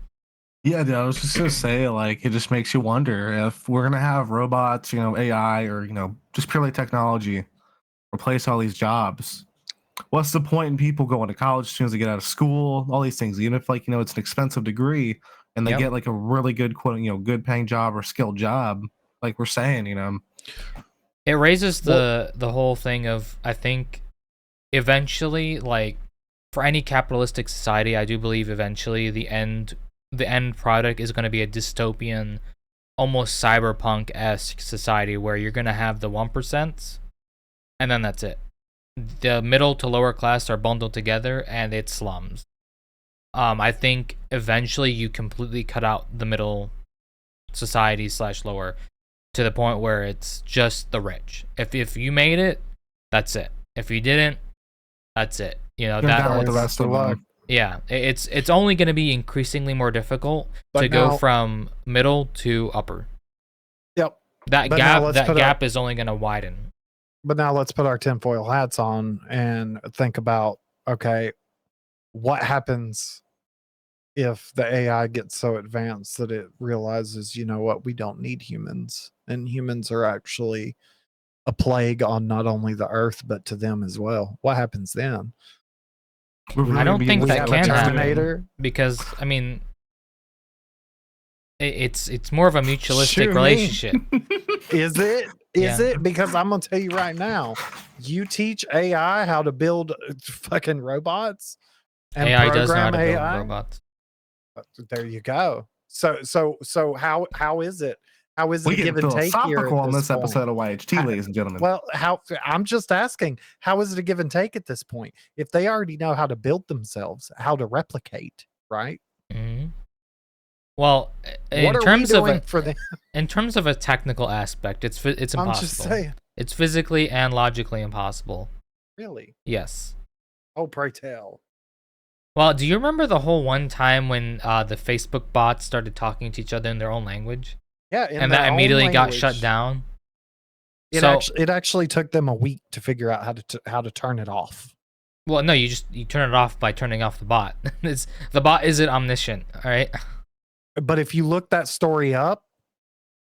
Yeah, dude, I was just gonna say, like, it just makes you wonder if we're gonna have robots, AI, or just purely technology replace all these jobs. What's the point in people going to college as soon as they get out of school? All these things, even if it's an expensive degree, and they get like a really good good paying job or skilled job, like we're saying, It raises the whole thing of, I think, eventually, like, for any capitalistic society, I do believe eventually the end product is going to be a dystopian, almost cyberpunk-esque society where you're going to have the 1%, and then that's it. The middle to lower class are bundled together, and it's slums. I think eventually you completely cut out the middle society / lower to the point where it's just the rich. If you made it, that's it. If you didn't, that's it. that with the rest of them. Yeah, it's only going to be increasingly more difficult to go from middle to upper. Yep. That gap is only going to widen. But now let's put our tinfoil hats on and think about, okay, what happens if the AI gets so advanced that it realizes, we don't need humans, and humans are actually a plague on not only the earth, but to them as well? What happens then? I don't think We that have a can happen Terminator. because I mean, it's more of a mutualistic Shoot me. relationship. Is it? Is Yeah. it? Because I'm gonna tell you right now, you teach AI how to build fucking robots and AI does know how program to build AI. robots. There you go. So how is it? How is it We a get give and take here philosophical at on this point? episode of YHT, ladies and gentlemen. Well, how I'm just asking, how is it a give and take at this point? If they already know how to build themselves, how to replicate, right? Mhm. Well, What in are we terms of doing for them? in terms of a technical aspect, it's impossible. I'm just saying, It's physically and logically impossible. really. Yes. Oh, pray tell. Well, do you remember the whole one time when the Facebook bots started talking to each other in their own language, Yeah, in and their that own immediately got shut language. down? It actually took them a week to figure out how to turn it off. Well, no, you turn it off by turning off the bot. The bot isn't omniscient, all right? But if you look that story up,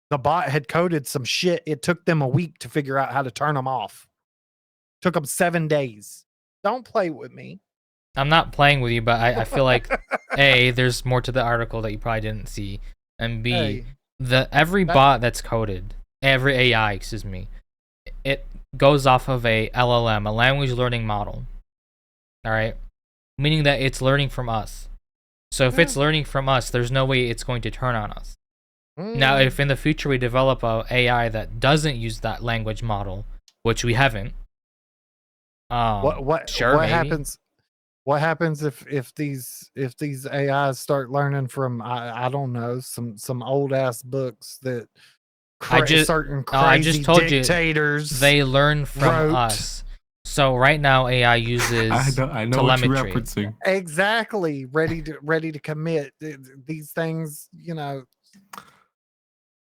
the bot had coded some shit. It took them a week to figure out how to turn them off. Took them 7 days. Don't play with me. I'm not playing with you, but I feel like A, there's more to the article that you probably didn't see, and B, Hey, every bot that's coded, every AI, excuse me, it goes off of a LLM, a language learning model. All right, meaning that it's learning from us. So if it's learning from us, there's no way it's going to turn on us. Now, if in the future we develop a AI that doesn't use that language model, which we haven't, what sure, maybe. happens? What happens if these AIs start learning from I don't know some old ass books that certain crazy I just told dictators they learn from wrote. us. So right now AI uses I know telemetry. what you're referencing. Exactly, ready to commit these things. You know,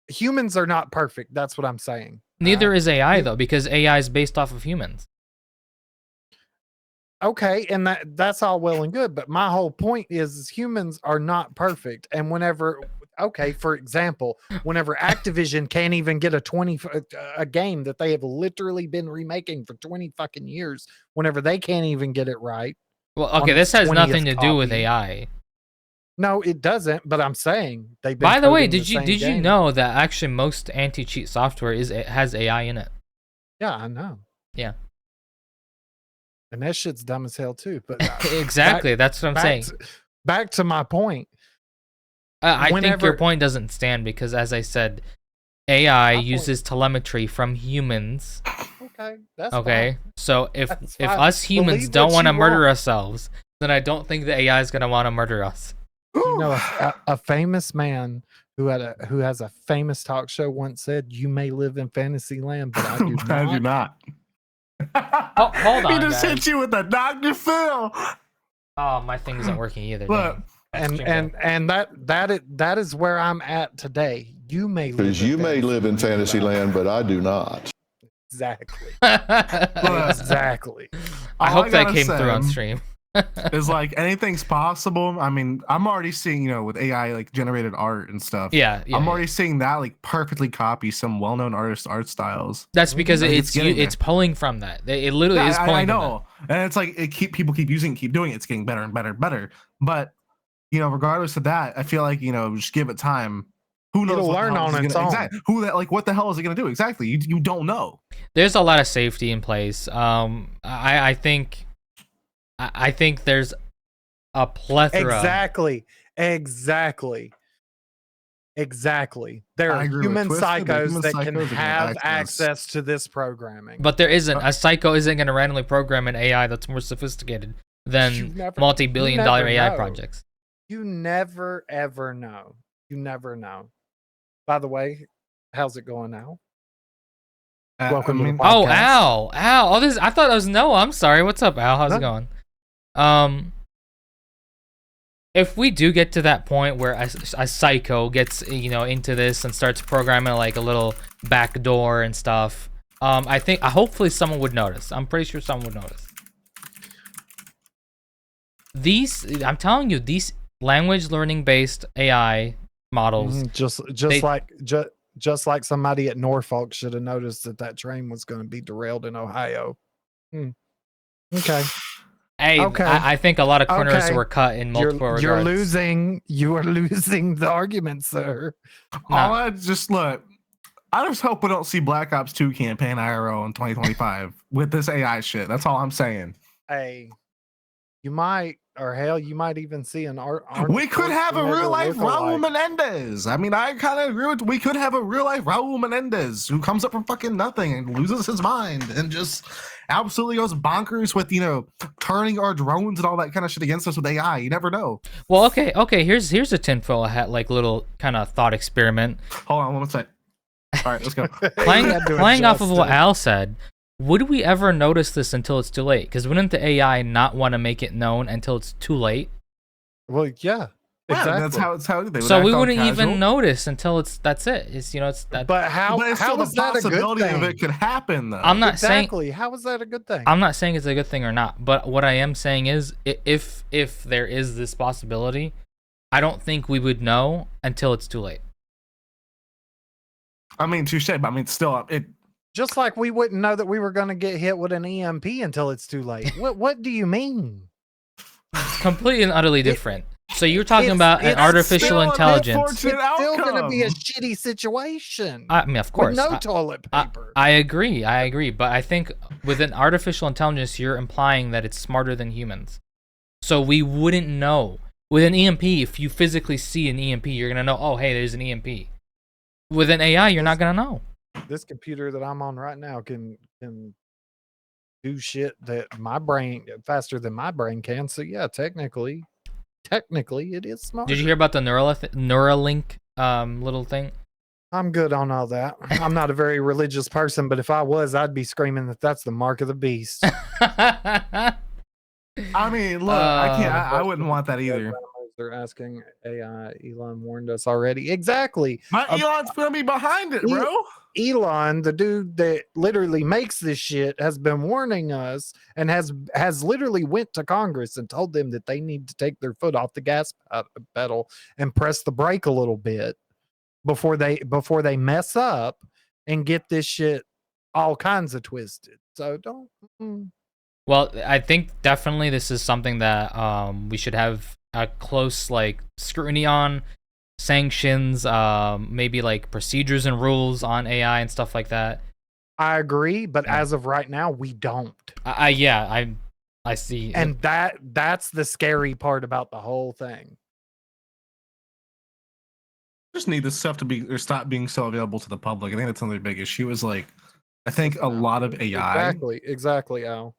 humans are not perfect. That's what I'm saying. Neither is AI though, because AI is based off of humans. Okay, and that's all well and good, but my whole point is humans are not perfect. And for example, whenever Activision can't even get a game that they have literally been remaking for 20 fucking years, whenever they can't even get it right. Well, okay, this has nothing to do with AI. No, it doesn't, but I'm saying they've been. By the way, did you know that actually most anti-cheat software has AI in it? Yeah, I know. Yeah. And that shit's dumb as hell too. But exactly, that's what I'm saying. Back to my point. I think your point doesn't stand because, as I said, AI uses telemetry from humans. Okay, that's okay. Fine. So if That's us humans don't want to murder ourselves, then I don't think the AI is gonna want to murder us. You know, a famous man who has a famous talk show once said, "You may live in fantasy land, but I do not." I do not. Hold on, he just guys. hit you with a Dr. Phil. Oh, my thing isn't working either. Look, and that is where I'm at today. You may live in fantasy land, but I do not. Exactly. Look, exactly. I hope that came through on stream. It's like anything's possible. I mean, I'm already seeing, with AI like generated art and stuff. Yeah, I'm already seeing that like perfectly copy some well-known artists' art styles. That's because like, it's pulling from that. It literally is pulling. I know, and it's like people keep using, keep doing it. It's getting better and better and better. But regardless of that, I feel like just give it time. Who knows? It'll learn on its own. Exactly. What the hell is it gonna do? Exactly. You don't know. There's a lot of safety in place. I think there's a plethora. Exactly. There are human psychos that can have access to this programming. But there isn't. A psycho isn't going to randomly program an AI that's more sophisticated than multi-billion-dollar AI projects. You never, ever know. You never know. By the way, how's it going now? Welcome to the podcast. Al. Oh, this. I thought it was Noah. I'm sorry. What's up, Al? How's it going? If we do get to that point where a psycho gets into this and starts programming like a little backdoor and stuff, I think hopefully someone would notice. I'm pretty sure someone would notice. I'm telling you, these language learning based AI models, just like somebody at Norfolk should have noticed that train was going to be derailed in Ohio. Okay. Hey, Okay. I think a lot of corners Okay. were cut in multiple regards. You're losing. You are losing the argument, sir. All I just look. I just hope we don't see Black Ops 2 campaign IRL in 2025 with this AI shit. That's all I'm saying. Hey, you might, or hell, you might even see an We could have a real life Raul lookalike. Menendez. I mean, I kind of agree with. We could have a real life Raul Menendez who comes up from fucking nothing and loses his mind and just absolutely goes bonkers with turning our drones and all that kind of shit against us with AI. You never know. Well, okay. Here's a tinfoil hat, like little kind of thought experiment. Hold on one sec. All right, let's go. Playing off of what Al said, would we ever notice this until it's too late? Because wouldn't the AI not want to make it known until it's too late? Well, yeah, exactly. That's how they would So act we all wouldn't casual. even notice until that's it. It's it's that. But how But it's how still is the that a good possibility thing? of it could happen though. I'm not Exactly. How is that a good thing? I'm not saying it's a good thing or not, but what I am saying is if there is this possibility, I don't think we would know until it's too late. I mean, touche, but I mean, still, it. Just like we wouldn't know that we were going to get hit with an EMP until it's too late. What do you mean? Completely and utterly different. So you're talking about an it's artificial still an intelligence. unfortunate It's still going to be a outcome. shitty situation. I mean, of course. With no toilet paper. I agree, but I think with an artificial intelligence, you're implying that it's smarter than humans. So we wouldn't know. With an EMP, if you physically see an EMP, you're gonna know, oh, hey, there's an EMP. With an AI, you're not gonna know. This computer that I'm on right now can do shit that my brain faster than my brain can. So yeah, technically it is smart. Did you hear about the Neuralink little thing? I'm good on all that. I'm not a very religious person, but if I was, I'd be screaming that that's the mark of the beast. I mean, look, I can't. I wouldn't want that either. They're asking AI. Elon warned us already. Exactly. My Elon's gonna be behind it, bro. Elon, the dude that literally makes this shit, has been warning us and has literally went to Congress and told them that they need to take their foot off the gas pedal and press the brake a little bit before they mess up and get this shit all kinds of twisted. So don't. Well, I think definitely this is something that we should have a close scrutiny on, sanctions, maybe like procedures and rules on AI and stuff like that. I agree, but as of right now, we don't. I see. And that's the scary part about the whole thing. Just need this stuff to be or stop being so available to the public. I think that's another big issue. Is I think a lot of AI. Exactly, Al.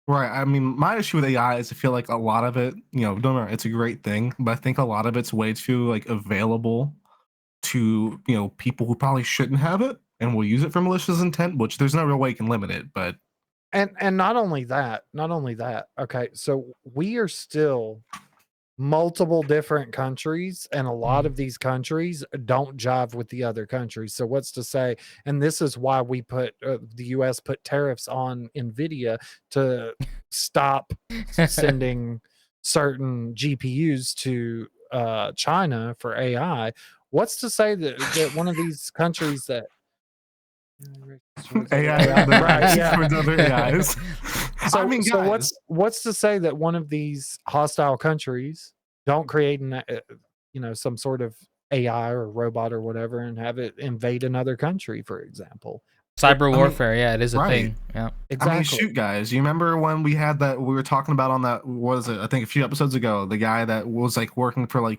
Right. I mean, my issue with AI is I feel like a lot of it, don't know, it's a great thing, but I think a lot of it's way too available to, people who probably shouldn't have it and will use it for malicious intent, which there's no real way you can limit it, but and not only that. Okay, so we are still multiple different countries, and a lot of these countries don't jive with the other countries. So what's to say, and this is why we put the US put tariffs on Nvidia to stop sending certain GPUs to China for AI. What's to say that one of these countries that AI, right, yeah. other AIs. So, I mean, so guys, what's to say that one of these hostile countries don't create some sort of AI or robot or whatever and have it invade another country, for example? Cyber warfare, yeah, it is a right. thing. Yeah, Exactly. I mean, shoot, guys, you remember when we had that? We were talking about on that. What was it? I think a few episodes ago, the guy that was working for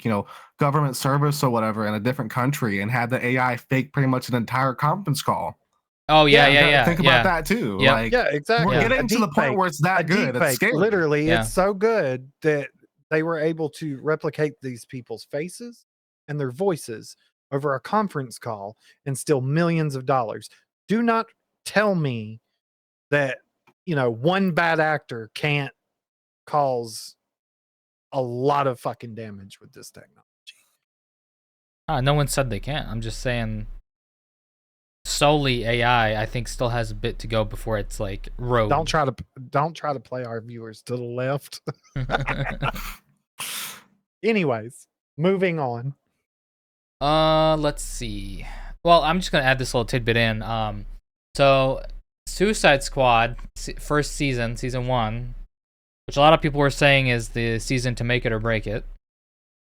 government service or whatever in a different country and had the AI fake pretty much an entire conference call. Oh yeah. Think about that too. Yeah. Yeah, exactly. We're getting to the point where it's that good. It's scary. Literally, Yeah. it's so good that they were able to replicate these people's faces and their voices over a conference call and steal millions of dollars. Do not tell me that one bad actor can't cause a lot of fucking damage with this technology. No one said they can't. I'm just saying solely AI, I think, still has a bit to go before it's rogue. Don't try to play our viewers to the left. Anyways, moving on. Let's see. Well, I'm just gonna add this little tidbit in. So Suicide Squad first season 1, which a lot of people were saying is the season to make it or break it.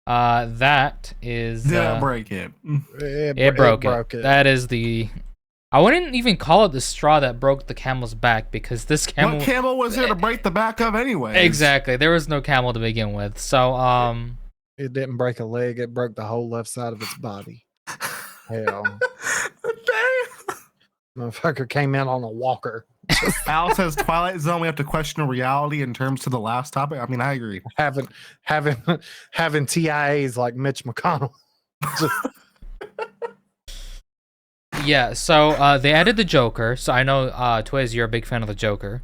That is Didn't break it. it broke it. That is the. I wouldn't even call it the straw that broke the camel's back because this camel. What camel was there to break the back of anyway? Exactly. There was no camel to begin with. So It didn't break a leg. It broke the whole left side of its body. Hell. Motherfucker came in on a walker. Al says Twilight Zone. We have to question reality in terms to the last topic. I mean, I agree. Having TIAs like Mitch McConnell. Just, yeah. So they added the Joker. So I know Twiz, you're a big fan of the Joker.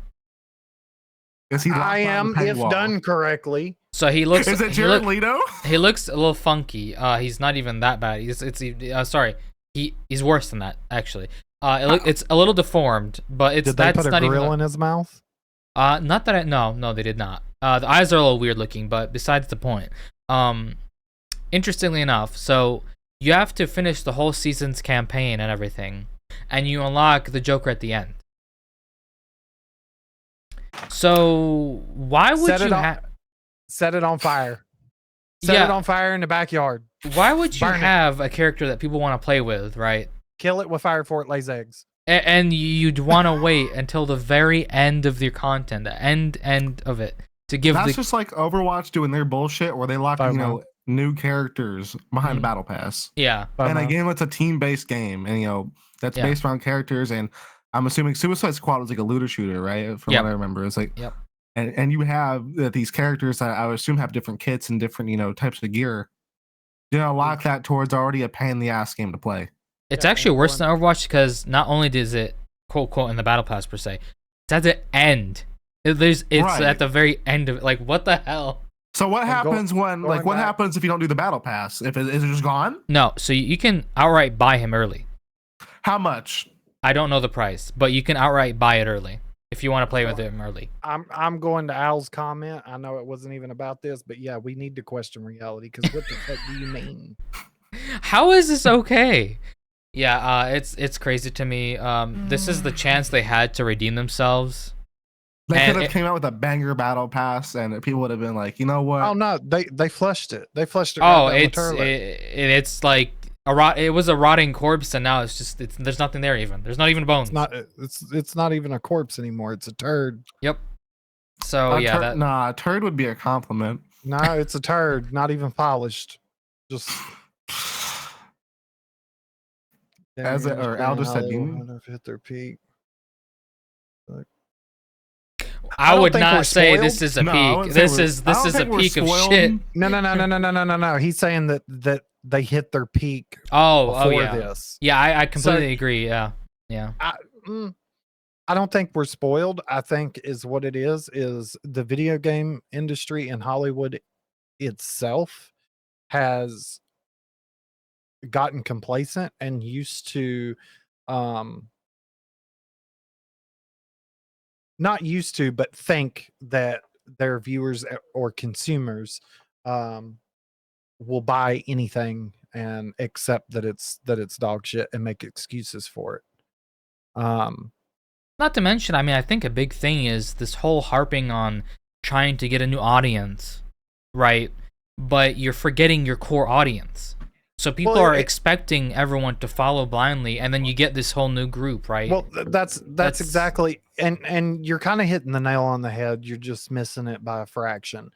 Is he I am, if done correctly. So he looks. Is it Jared Leto? He looks a little funky. He's not even that bad. Sorry. He's worse than that actually. It's a little deformed, but Did they put a grill in his mouth? Not that no, they did not. The eyes are a little weird looking, but besides the point. Interestingly enough, so you have to finish the whole season's campaign and everything, and you unlock the Joker at the end. So why would you set it on fire? Set it on fire in the backyard. Why would you have a character that people want to play with, right? Kill it with fire before it lays eggs. And you'd want to wait until the very end of your content, the end of it, to give. That's just like Overwatch doing their bullshit, where they lock new characters behind the battle pass. Yeah, and again, it's a team-based game, and that's based around characters. And I'm assuming Suicide Squad was like a looter shooter, right? From what I remember, it's like and you have these characters that I would assume have different kits and different types of gear. Lock that towards already a pain in the ass game to play. It's actually worse than Overwatch because not only does it quote in the battle pass per se, it's at the end. It's at the very end of it. Like what the hell? So what happens what happens if you don't do the battle pass? Is it just gone? No, so you can outright buy him early. How much? I don't know the price, but you can outright buy it early if you want to play with him early. I'm going to Al's comment. I know it wasn't even about this, but yeah, we need to question reality because what the fuck do you mean? How is this okay? Yeah, it's crazy to me. This is the chance they had to redeem themselves. They could have came out with a banger battle pass, and people would have been like, you know what? Oh no, they flushed it. They flushed it. Oh, it's like it was a rotting corpse, and now there's nothing there even. There's not even bones. It's not even a corpse anymore. It's a turd. Yep. So a turd would be a compliment. No, it's a turd. Not even polished. Just. Al just said, hit their peak. I would not say this is a peak. This is a peak of shit. No. He's saying that they hit their peak. Before this. Yeah, I completely agree. Yeah. I don't think we're spoiled. I think is what it is the video game industry in Hollywood itself has gotten complacent and used to not used to but think that their viewers or consumers will buy anything and accept that it's dog shit and make excuses for it. Not to mention, I mean, I think a big thing is this whole harping on trying to get a new audience, right? But you're forgetting your core audience. So people are expecting everyone to follow blindly, and then you get this whole new group, right? Well, that's exactly, and you're kind of hitting the nail on the head. You're just missing it by a fraction.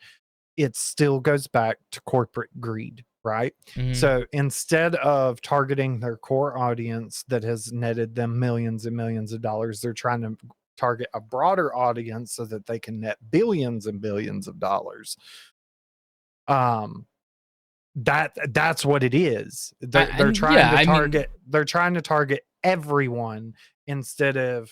It still goes back to corporate greed, right? Mm-hmm. So instead of targeting their core audience that has netted them millions and millions of dollars, they're trying to target a broader audience so that they can net billions and billions of dollars. That's what it is. They're trying to target everyone instead of,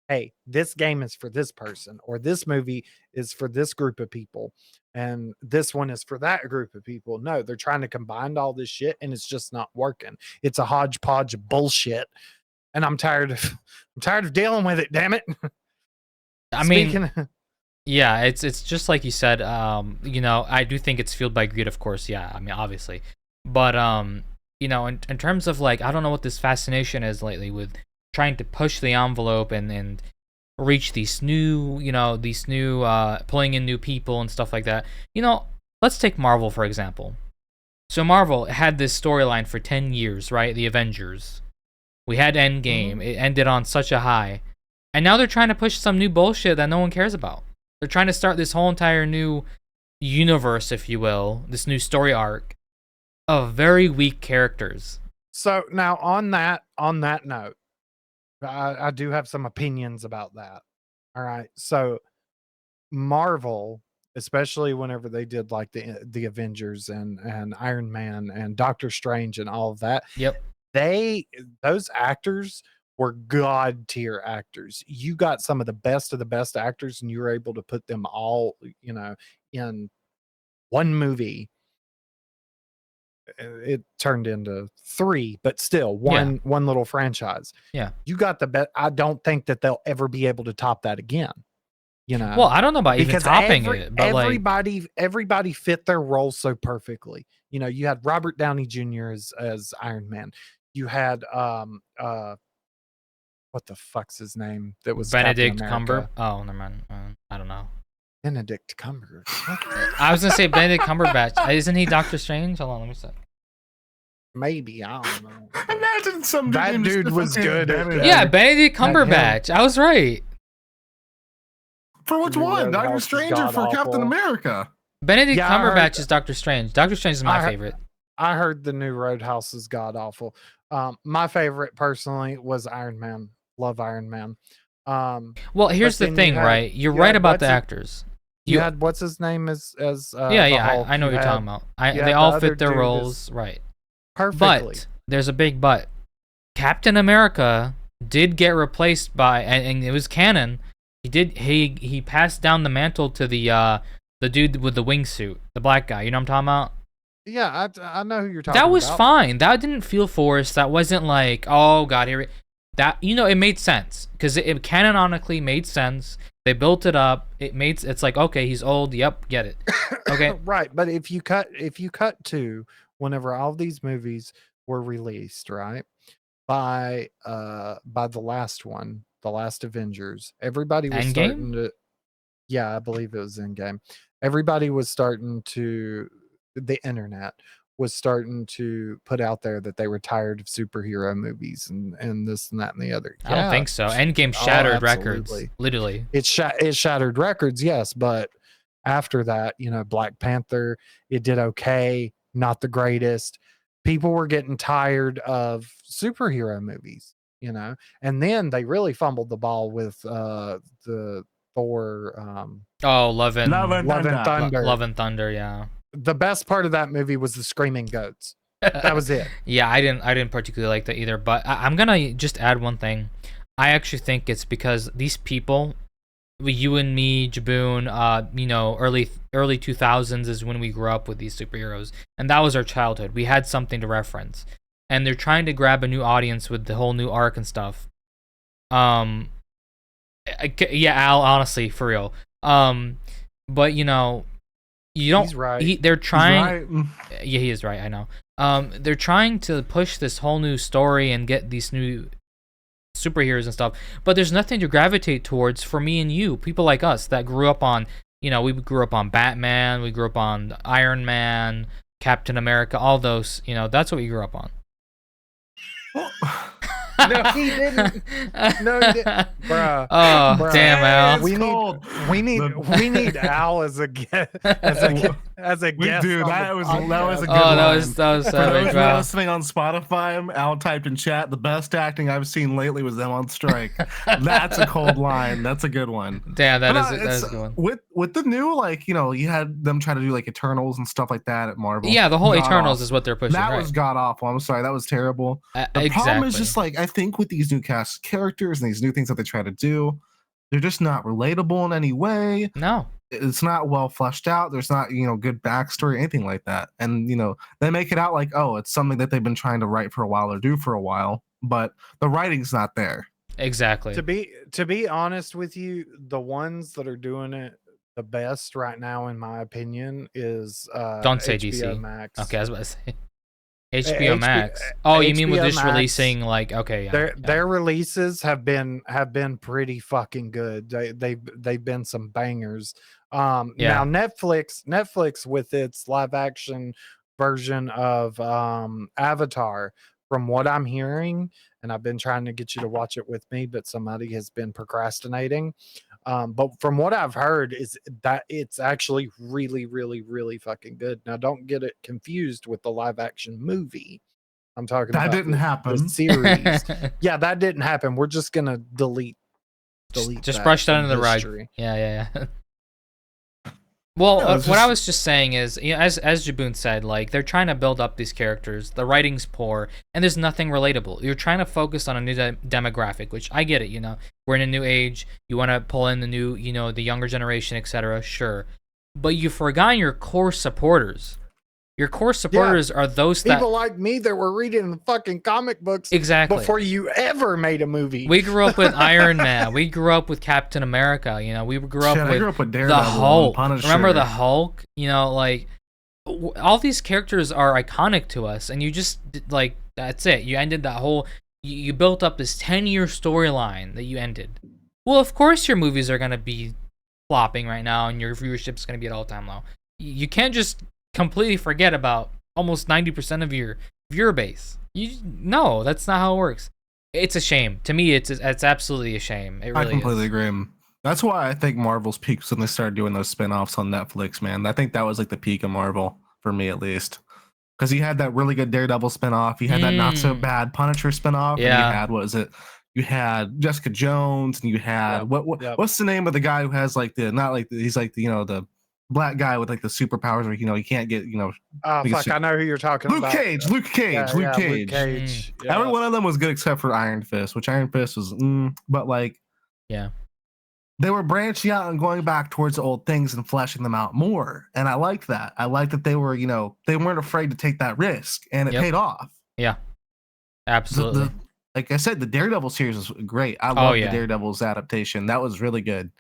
hey, this game is for this person, or this movie is for this group of people, and this one is for that group of people. No, they're trying to combine all this shit, and it's just not working. It's a hodgepodge of bullshit, and I'm tired of dealing with it. Damn it. Yeah, it's just like you said. I do think it's fueled by greed, of course. Yeah, I mean, obviously, but in terms of like, I don't know what this fascination is lately with trying to push the envelope and reach these new, pulling in new people and stuff like that. Let's take Marvel for example. So Marvel had this storyline for 10 years, right? The Avengers. We had Endgame. It ended on such a high. And now they're trying to push some new bullshit that no one cares about. They're trying to start this whole entire new universe, if you will, this new story arc of very weak characters. So now on that note, I do have some opinions about that. All right. So Marvel, especially whenever they did like the Avengers and Iron Man and Doctor Strange and all of that. Yep. Those actors were god tier actors. You got some of the best actors, and you were able to put them all, in one movie. It turned into 3, but still one little franchise. Yeah. You got the best. I don't think that they'll ever be able to top that again. Well, I don't know about even topping it, but everybody fit their role so perfectly. You had Robert Downey Jr. as Iron Man. You had what the fuck's his name? That was Benedict Cumber. Oh, never mind. I don't know. Benedict Cumber. I was gonna say Benedict Cumberbatch. Isn't he Doctor Strange? Hold on, let me see. Maybe, I don't know. Imagine some that dude was good. Yeah, Benedict Cumberbatch. I was right. For which one? Doctor Strange or for Captain America? Benedict Cumberbatch is Doctor Strange. Doctor Strange is my favorite. I heard the new Roadhouse is god awful. My favorite personally was Iron Man. Love Iron Man. Well, here's the thing, right? You're right about the actors. You had what's his name as I know what you're talking about. They all fit their roles, right? Perfectly. But there's a big but. Captain America did get replaced by, and it was canon. He passed down the mantle to the dude with the wingsuit, the black guy. You know what I'm talking about? Yeah, I know who you're talking about. That was fine. That didn't feel forced. That wasn't like, oh god, here. That it made sense because it canonically made sense. They built it up. It's like, okay, he's old. Yep, get it. Okay, right. But if you cut to whenever all these movies were released, right, by the last one, the last Avengers, everybody was starting to. Yeah, I believe it was Endgame. Everybody was starting to. The internet was starting to put out there that they were tired of superhero movies and this and that and the other. I don't think so. Endgame shattered records, literally. It shattered records, yes, but after that, Black Panther, it did okay, not the greatest. People were getting tired of superhero movies, and then they really fumbled the ball with the Thor. Love and Thunder. Love and Thunder, yeah. The best part of that movie was the screaming goats. That was it. Yeah, I didn't particularly like that either. But I'm gonna just add one thing. I actually think it's because these people, you and me, Jaboon, early 2000s is when we grew up with these superheroes, and that was our childhood. We had something to reference, and they're trying to grab a new audience with the whole new arc and stuff. Yeah, Al, honestly, for real. But you don't. He's right. They're trying. He's right. Yeah, he is right. I know. They're trying to push this whole new story and get these new superheroes and stuff, but there's nothing to gravitate towards for me and you, people like us that grew up on. We grew up on Batman. We grew up on Iron Man, Captain America, all those. That's what we grew up on. No, he didn't. No, he didn't. Bruh. Oh, Bruh. damn, Al. We need Al as a guest. As a guest. Dude, that was a good that one. was For savage, those bro. listening on Spotify, Al typed in chat, the best acting I've seen lately was them on strike. That's a cold line. That's a good one. Damn, that is a good one. With the new, you had them try to do Eternals and stuff like that at Marvel. Yeah, the whole Eternals is what they're pushing. That right. was god awful. I'm sorry, that was terrible. The problem is just I think with these new cast characters and these new things that they try to do, they're just not relatable in any way. No. It's not well fleshed out. There's not, good backstory, anything like that. And, they make it out like, oh, it's something that they've been trying to write for a while or do for a while, but the writing's not there. Exactly. To be honest with you, the ones that are doing it the best right now, in my opinion, is don't say HBO DC. Max. Okay, I was about to say. HBO HBO Max. Oh, you mean with HBO this Max, releasing like okay, yeah. their releases have been pretty fucking good. They've been some bangers. Now Yeah. Netflix with its live action version of Avatar, from what I'm hearing, and I've been trying to get you to watch it with me, but somebody has been procrastinating. But from what I've heard is that it's actually really, really, really fucking good. Now, don't get it confused with the live action movie. I'm talking That about didn't the happen. series. Yeah, that didn't happen. We're just gonna delete just that brush that from under the rug. history. Yeah. Well, No, it's what I just- was just saying is, you know, as Jaboon said, like they're trying to build up these characters. The writing's poor, and there's nothing relatable. You're trying to focus on a new demographic, which I get it. You know, we're in a new age. You want to pull in the new, you know, the younger generation, etc. Sure, but you've forgotten your core supporters. Your core supporters are those that People like me that were reading the fucking comic books exactly before you ever made a movie. We grew up with Iron Man. We grew up with Captain America. You know, we grew up Shit, I with grew up with the Daredevil and Hulk. Punisher. Remember the Hulk? You know, like all these characters are iconic to us, and you just like that's it. You ended that whole. You built up this 10-year storyline that you ended. Well, of course your movies are gonna be flopping right now, and your viewership's gonna be at all-time low. You can't just completely forget about almost 90% of your viewer base. No, that's not how it works. It's a shame. To me, it's absolutely a shame. It really I completely is. agree. That's why I think Marvel's peaks when they started doing those spin-offs on Netflix, man. I think that was like the peak of Marvel for me, at least. Because you had that really good Daredevil spin-off, you had that not so bad Punisher spin-off, and you had you had Jessica Jones, and you had what's the name of the guy who has like he's like the, you know, the black guy with like the superpowers where, you know, you can't get, you know, oh fuck, I know who you're talking about. Luke Cage. Every one of them was good except for Iron Fist, which Iron Fist was but like they were branching out and going back towards the old things and fleshing them out more, and I liked that. I liked that they were, you know, they weren't afraid to take that risk, and it paid off. Yeah, absolutely. Like I said, the Daredevil series was great. I love the Daredevil's adaptation. That was really good.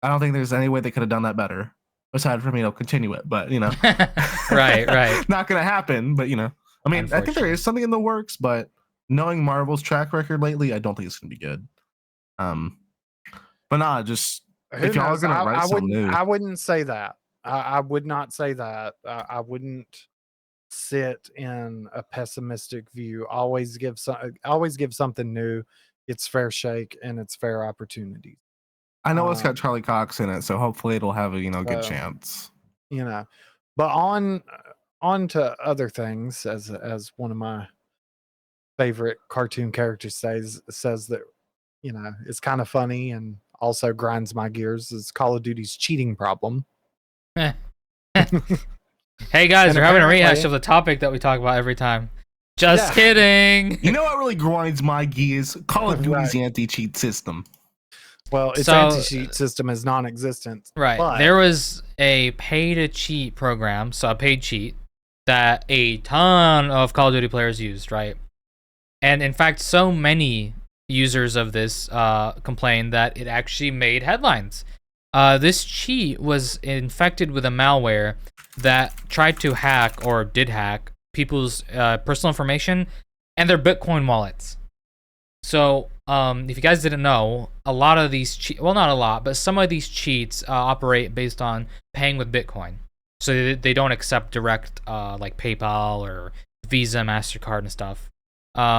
I don't think there's any way they could have done that better, aside from, you know, continue it. But, you know, right. Not going to happen. But, you know, I mean, I think there is something in the works, but knowing Marvel's track record lately, I don't think it's going to be good. But nah, just if y'all are going to write something new. I wouldn't say that. I would not say that. I wouldn't sit in a pessimistic view. Always give something new its fair shake and its fair opportunities. I know it's got Charlie Cox in it, so hopefully it'll have a, you know, good chance. You know, but on to other things, as one of my favorite cartoon characters says that, you know, it's kind of funny and also grinds my gears, is Call of Duty's cheating problem. Hey guys, we're having a rehash of the topic that we talk about every time. Just kidding. You know what really grinds my gears? Call of Duty's anti-cheat system. Well, its anti-cheat system is non-existent. Right. But there was a pay-to-cheat program, so a paid cheat, that a ton of Call of Duty players used, right? And in fact, so many users of this complained that it actually made headlines. This cheat was infected with a malware that tried to hack, or did hack, people's personal information and their Bitcoin wallets. So, if you guys didn't know, a lot of these well, not a lot, but some of these cheats operate based on paying with Bitcoin. So they don't accept direct, like PayPal or Visa, MasterCard, and stuff.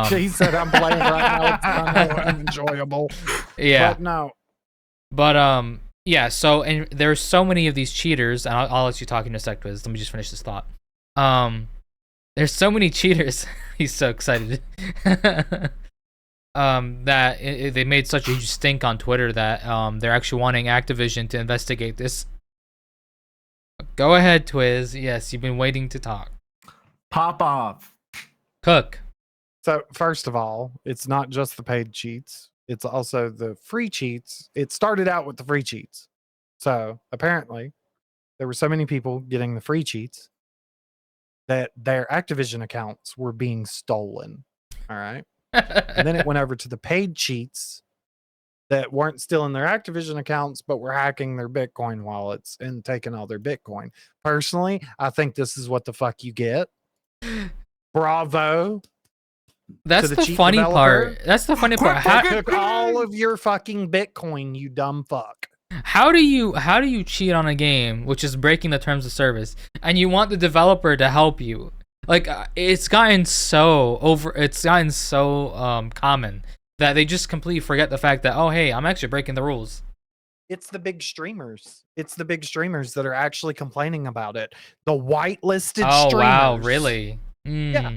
He said, "I'm playing right now. It's unenjoyable." Yeah. But no. But yeah. So, and there's so many of these cheaters, and I'll let you talk in a sec, Wiz. Let me just finish this thought. There's so many cheaters. He's so excited. That they made such a huge stink on Twitter that they're actually wanting Activision to investigate this. Go ahead, Twiz. Yes, you've been waiting to talk. Pop off. Cook. So first of all, it's not just the paid cheats. It's also the free cheats. It started out with the free cheats. So apparently there were so many people getting the free cheats that their Activision accounts were being stolen. All right. And then it went over to the paid cheats that weren't still in their Activision accounts, but were hacking their Bitcoin wallets and taking all their Bitcoin. Personally, I think this is what the fuck you get. Bravo. That's the the cheat funny developer. part. That's the funny part. Quit Took all of your fucking Bitcoin, you dumb fuck. How do you cheat on a game which is breaking the terms of service, and you want the developer to help you? Like it's gotten so common that they just completely forget the fact that, oh hey, I'm actually breaking the rules. It's the big streamers. It's the big streamers that are actually complaining about it. The whitelisted Oh streamers. wow, really? Yeah.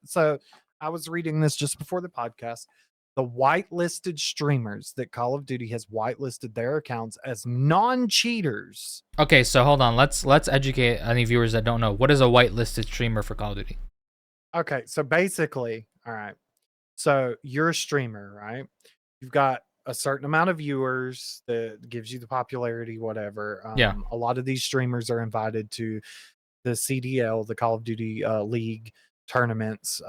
So I was reading this just before the podcast. The whitelisted streamers that Call of Duty has whitelisted their accounts as non-cheaters. Okay, so hold on. Let's educate any viewers that don't know. What is a whitelisted streamer for Call of Duty? Okay, so basically, all right. So you're a streamer, right? You've got a certain amount of viewers that gives you the popularity, whatever. Yeah. A lot of these streamers are invited to the CDL, the Call of Duty League tournaments.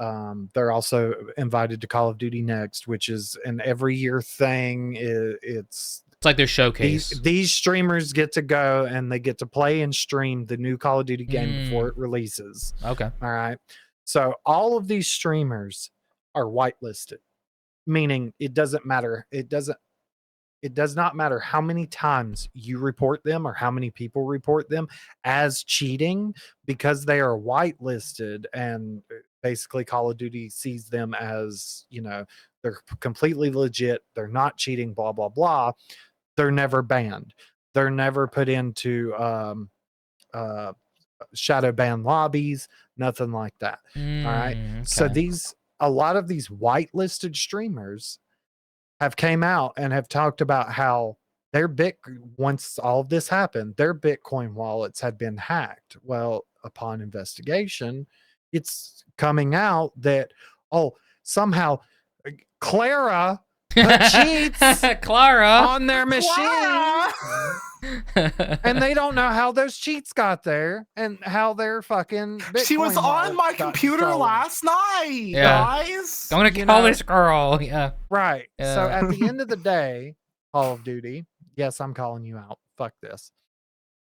They're also invited to Call of Duty Next, which is an every year thing. It's like their showcase. These streamers get to go and they get to play and stream the new Call of Duty game before it releases. Okay. All right. So all of these streamers are whitelisted, meaning it doesn't matter. It does not matter how many times you report them or how many people report them as cheating, because they are whitelisted, and basically Call of Duty sees them as, they're completely legit. They're not cheating, blah, blah, blah. They're never banned. They're never put into shadow ban lobbies, nothing like that. All right. Okay. So a lot of these whitelisted streamers have came out and have talked about how once all of this happened, their Bitcoin wallets had been hacked. Well, upon investigation, it's coming out that, somehow Clara put cheats Clara on their machine. And they don't know how those cheats got there and how their fucking Bitcoin She was on my wallet got computer stolen. last night, Yeah. guys. I'm gonna call this girl. Yeah. Right. So Yeah. at the end of the day, Call of Duty, yes, I'm calling you out. Fuck this.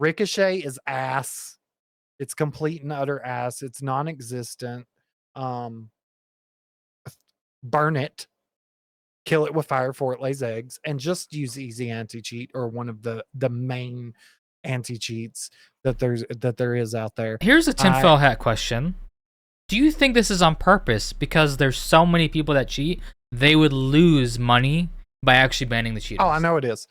Ricochet is ass. It's complete and utter ass. It's non-existent. Burn it. Kill it with fire before it lays eggs, and just use easy anti-cheat, or one of the main anti-cheats that there is out there. Here's a tinfoil hat question. Do you think this is on purpose because there's so many people that cheat, they would lose money by actually banning the cheaters? Oh, I know it is.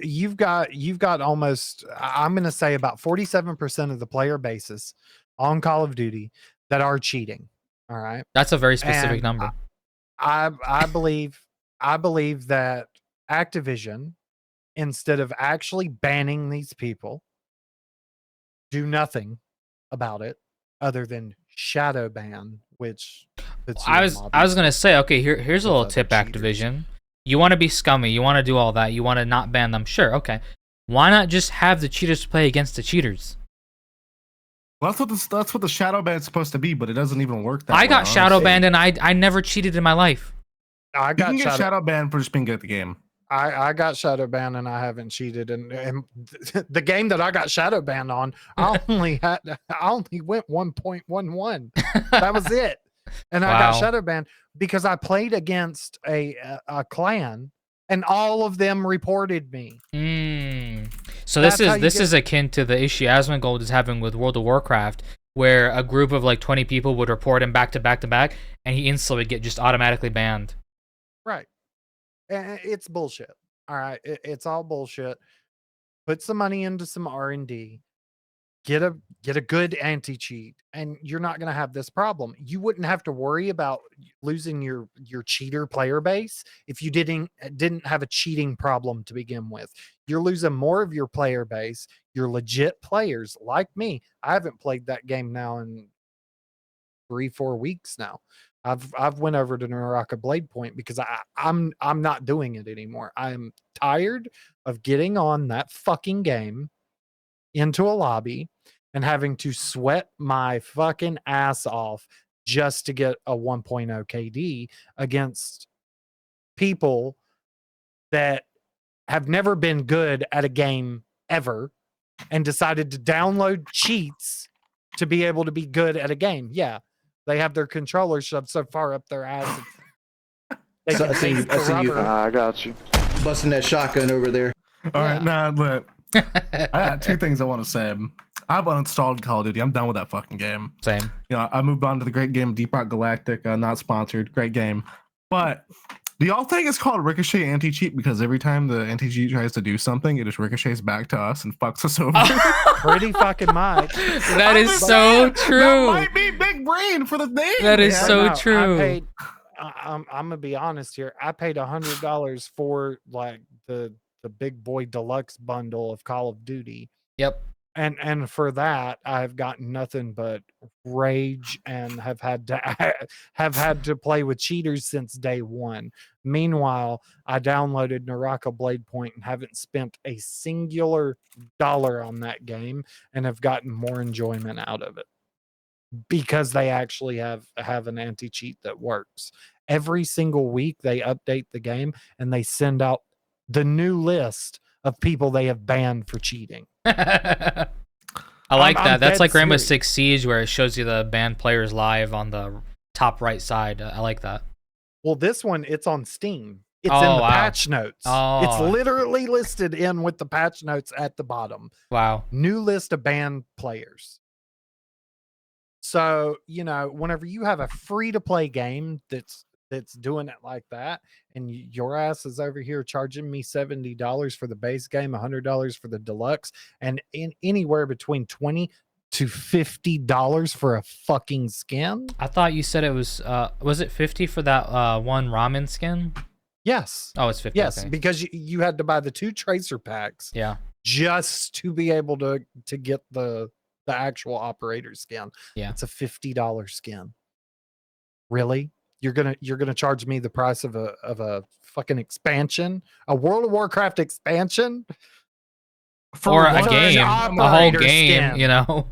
You've got almost, I'm going to say about 47% of the player basis on Call of Duty that are cheating. All right. That's a very specific And number. I believe that Activision, instead of actually banning these people, do nothing about it other than shadow ban, which I was gonna say, okay, here's a little tip, Activision. You want to be scummy, you want to do all that, you want to not ban them, sure, okay. Why not just have the cheaters play against the cheaters? Well, that's what the shadow ban's supposed to be, but it doesn't even work that way. I got shadow banned and I never cheated in my life. I got shadow banned for just being good at the game. I got shadow banned and I haven't cheated, and the game that I got shadow banned on, I only went 1.11. That was it. And I got shadow banned because I played against a clan and all of them reported me. So this is akin to the issue Asmongold is having with World of Warcraft, where a group of like 20 people would report him back to back to back, and he instantly would get just automatically banned. Right. It's bullshit. All right. It's all bullshit. Put some money into some R&D. Get a good anti-cheat, and you're not going to have this problem. You wouldn't have to worry about losing your cheater player base if you didn't have a cheating problem to begin with. You're losing more of your player base. You're legit players like me. I haven't played that game now in 3-4 weeks now. I've went over to Naraka Blade Point because I'm not doing it anymore. I'm tired of getting on that fucking game into a lobby and having to sweat my fucking ass off just to get a 1.0 KD against people that have never been good at a game ever and decided to download cheats to be able to be good at a game. Yeah, They have their controller shoved so far up their ass. They So can I see taste you- I the see you. rubber. I got you. Busting that shotgun over there. All right, Yeah. nah, but I got two things I want to say. I've uninstalled Call of Duty. I'm done with that fucking game. Same. You know, I moved on to the great game Deep Rock Galactic. Not sponsored. Great game. But do y'all think it's called Ricochet Anti-Cheat because every time the anti-cheat tries to do something, it just ricochets back to us and fucks us over? Pretty fucking much. That is so true. That might be big brain for the thing. That is man. so No, true. I paid, I'm gonna be honest here. I paid $100 for like the big boy deluxe bundle of Call of Duty, Yep. and for that I've gotten nothing but rage and have had to play with cheaters since day one. Meanwhile, I downloaded Naraka Blade Point and haven't spent a singular dollar on that game and have gotten more enjoyment out of it because they actually have an anti-cheat that works. Every single week they update the game and they send out the new list of people they have banned for cheating. I like I'm that. That's dead like Rainbow serious. Six Siege, where it shows you the banned players live on the top right side. I like that. Well, this one, it's on Steam. It's Oh, in the wow. patch notes. It's Oh. literally listed in with the patch notes at the bottom. Wow. New list of banned players. So, you know, whenever you have a free-to-play game that's doing it like that, and your ass is over here charging me $70 for the base game, $100 for the deluxe, and anywhere between $20 to $50 for a fucking skin. I thought you said it was it 50 for that one ramen skin? Yes. Oh, it's 50. Yes, okay. because you had to buy the 2 tracer packs Yeah. just to be able to get the actual operator skin. Yeah. It's a $50 skin. Really? You're gonna charge me the price of a fucking expansion, a World of Warcraft expansion, Or a one game, a whole operator game, skin. you know.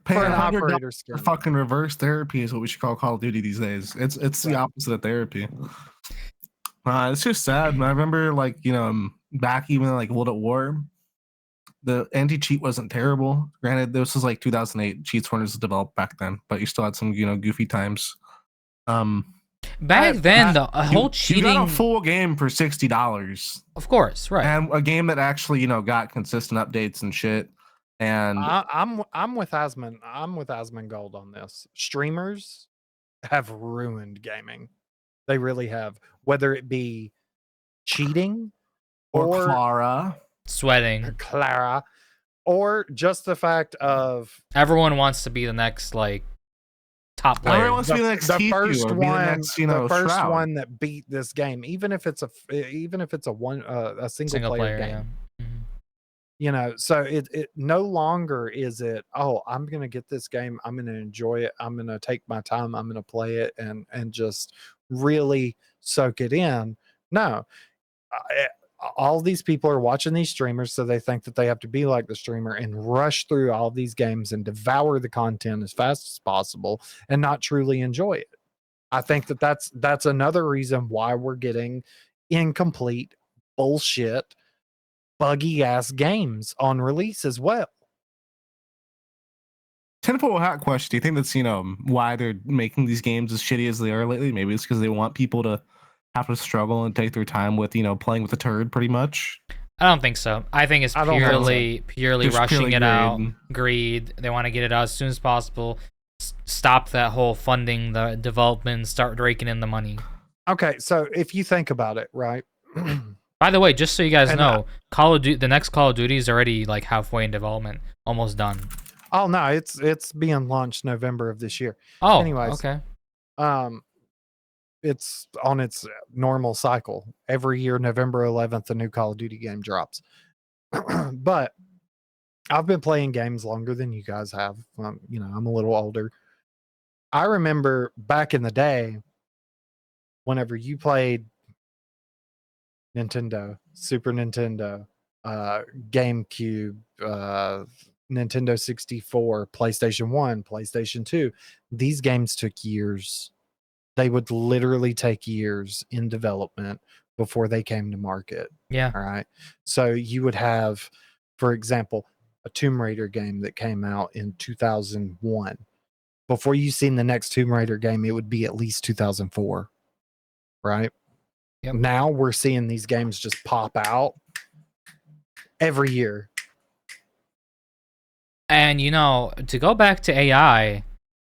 For an $100 operator skin. for fucking reverse therapy is what we should call Call of Duty these days. It's the opposite of therapy. It's just sad. I remember, like, you know, back even like World at War, the anti-cheat wasn't terrible. Granted, this was like 2008. Cheats weren't as developed back then, but you still had some, you know, goofy times. Back then, the whole You cheating. got a full game for $60, Of course, right. and a game that actually, you know, got consistent updates and shit. And I'm with Asmon. I'm with Asmongold on this. Streamers have ruined gaming. They really have. Whether it be cheating or Clara. Sweating. or just the fact of Everyone wants to be the next, like, top player. Everyone wants to be the next T2 first or be the one, next, you know, the first Shroud. one that beat this game, even if it's a single player game. yeah. Mhm. You know, so it no longer is it, oh, I'm gonna get this game, I'm gonna enjoy it, I'm gonna take my time, I'm gonna play it and just really soak it in. No, all these people are watching these streamers, so they think that they have to be like the streamer and rush through all these games and devour the content as fast as possible and not truly enjoy it. I think that that's another reason why we're getting incomplete bullshit buggy ass games on release as well. Tinfoil hat question. Do you think that's, you know, why they're making these games as shitty as they are lately? Maybe it's because they want people to have to struggle and take their time with, you know, playing with a turd pretty much. I don't think so. I think it's I don't think purely Just rushing purely it out. greed. Greed. They want to get it out as soon as possible. Stop that whole funding the development. Start raking in the money. Okay, so if you think about it, right? By the way, just so you guys And, know, the next Call of Duty is already like halfway in development, almost done. Oh no, it's being launched November of this year. Oh, Anyways. okay. It's on its normal cycle. Every year, November 11th, a new Call of Duty game drops. But I've been playing games longer than you guys have. You know, I'm a little older. I remember back in the day, whenever you played Nintendo, Super Nintendo, GameCube, Nintendo 64, PlayStation 1, PlayStation 2, these games took years. They would literally take years in development before they came to market. Yeah. All right. So you would have, for example, a Tomb Raider game that came out in 2001. before you seen the next Tomb Raider game, it would be at least 2004, right? Yep. Now we're seeing these games just pop out every year. And to go back to AI,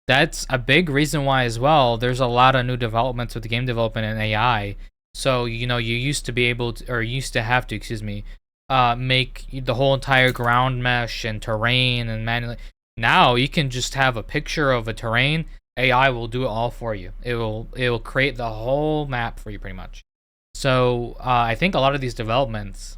that's a big reason why as well. There's a lot of new developments with the game development and AI. So you used to be able to, or used to have to, excuse me, make the whole entire ground mesh and terrain and manually. Now you can just have a picture of a terrain. AI will do it all for you. It will create the whole map for you pretty much. So I think a lot of these developments,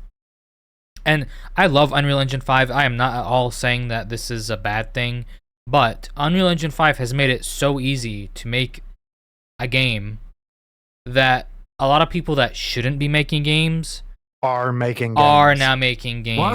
and I love Unreal Engine 5. I am not at all saying that this is a bad thing, but Unreal Engine 5 has made it so easy to make a game that a lot of people that shouldn't be making games Are making games. are now making games. Well,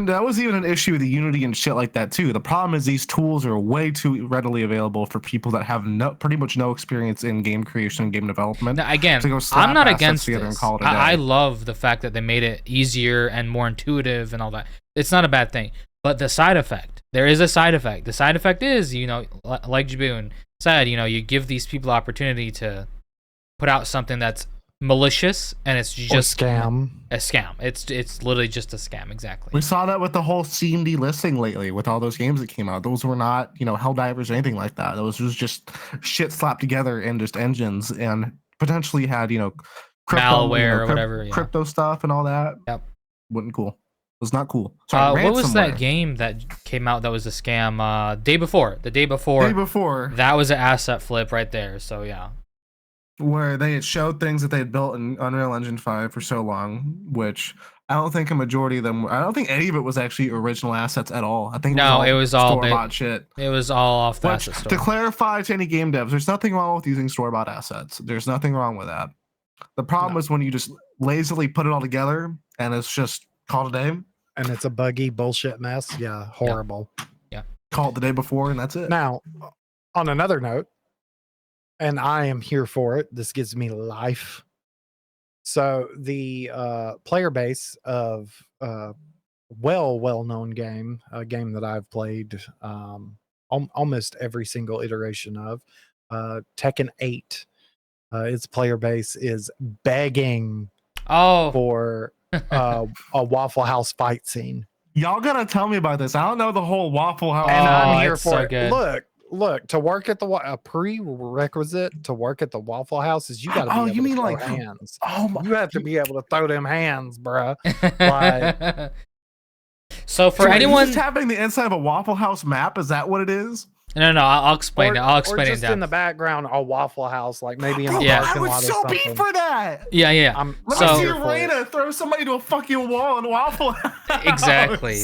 that was even an issue with the Unity and shit like that too. The problem is these tools are way too readily available for people that have pretty much no experience in game creation and game development. Now, again, to go slap I'm not assets against together and this. call it a I day. love the fact that they made it easier and more intuitive and all that. It's not a bad thing. But the side effect, there is a side effect. The side effect is, like Jaboon said, you give these people opportunity to put out something that's malicious, and it's just or scam. a scam. It's literally just a scam. Exactly. We saw that with the whole Steam delisting lately with all those games that came out. Those were not, Helldivers or anything like that. Those was just shit slapped together in just engines and potentially had, crypto, Malware or whatever. Yeah. crypto stuff and all that. Yep. Wasn't cool. It was not cool. Sorry, What was ransomware. that game that came out that was a scam? The day before. Day before. That was an asset flip right there. So yeah. Where they had showed things that they had built in Unreal Engine 5 for so long, which I don't think a majority of them. I don't think any of it was actually original assets at all. I think it was all store-bought shit. It was all off the Which, asset store. to clarify to any game devs, there's nothing wrong with using store-bought assets. There's nothing wrong with that. The problem is when you just lazily put it all together and it's just called a day. And it's a buggy bullshit mess. Yeah, horrible. Yeah. Call it the day before and that's it. Now, on another note, and I am here for it. This gives me life. So the player base of well-known game, a game that I've played almost every single iteration of, Tekken 8. Its player base is begging for a Waffle House fight scene. Y'all gotta tell me about this. I don't know the whole Waffle House. And I'm here it's for so it. good. Look, to work at a prerequisite to work at the Waffle House is you got to be able you mean to throw like hands. Oh my! You have to be able to throw them hands, bruh. Like, so for So anyone, just having the inside of a Waffle House map, is that what it is? no, I'll explain it. I'll explain or it just in in the depth. background a Waffle House, like maybe in a Yeah. I parking would lot or so be something. for that. Yeah. Let So- me see here for it. Raina throw somebody to a fucking wall in Waffle House. Exactly.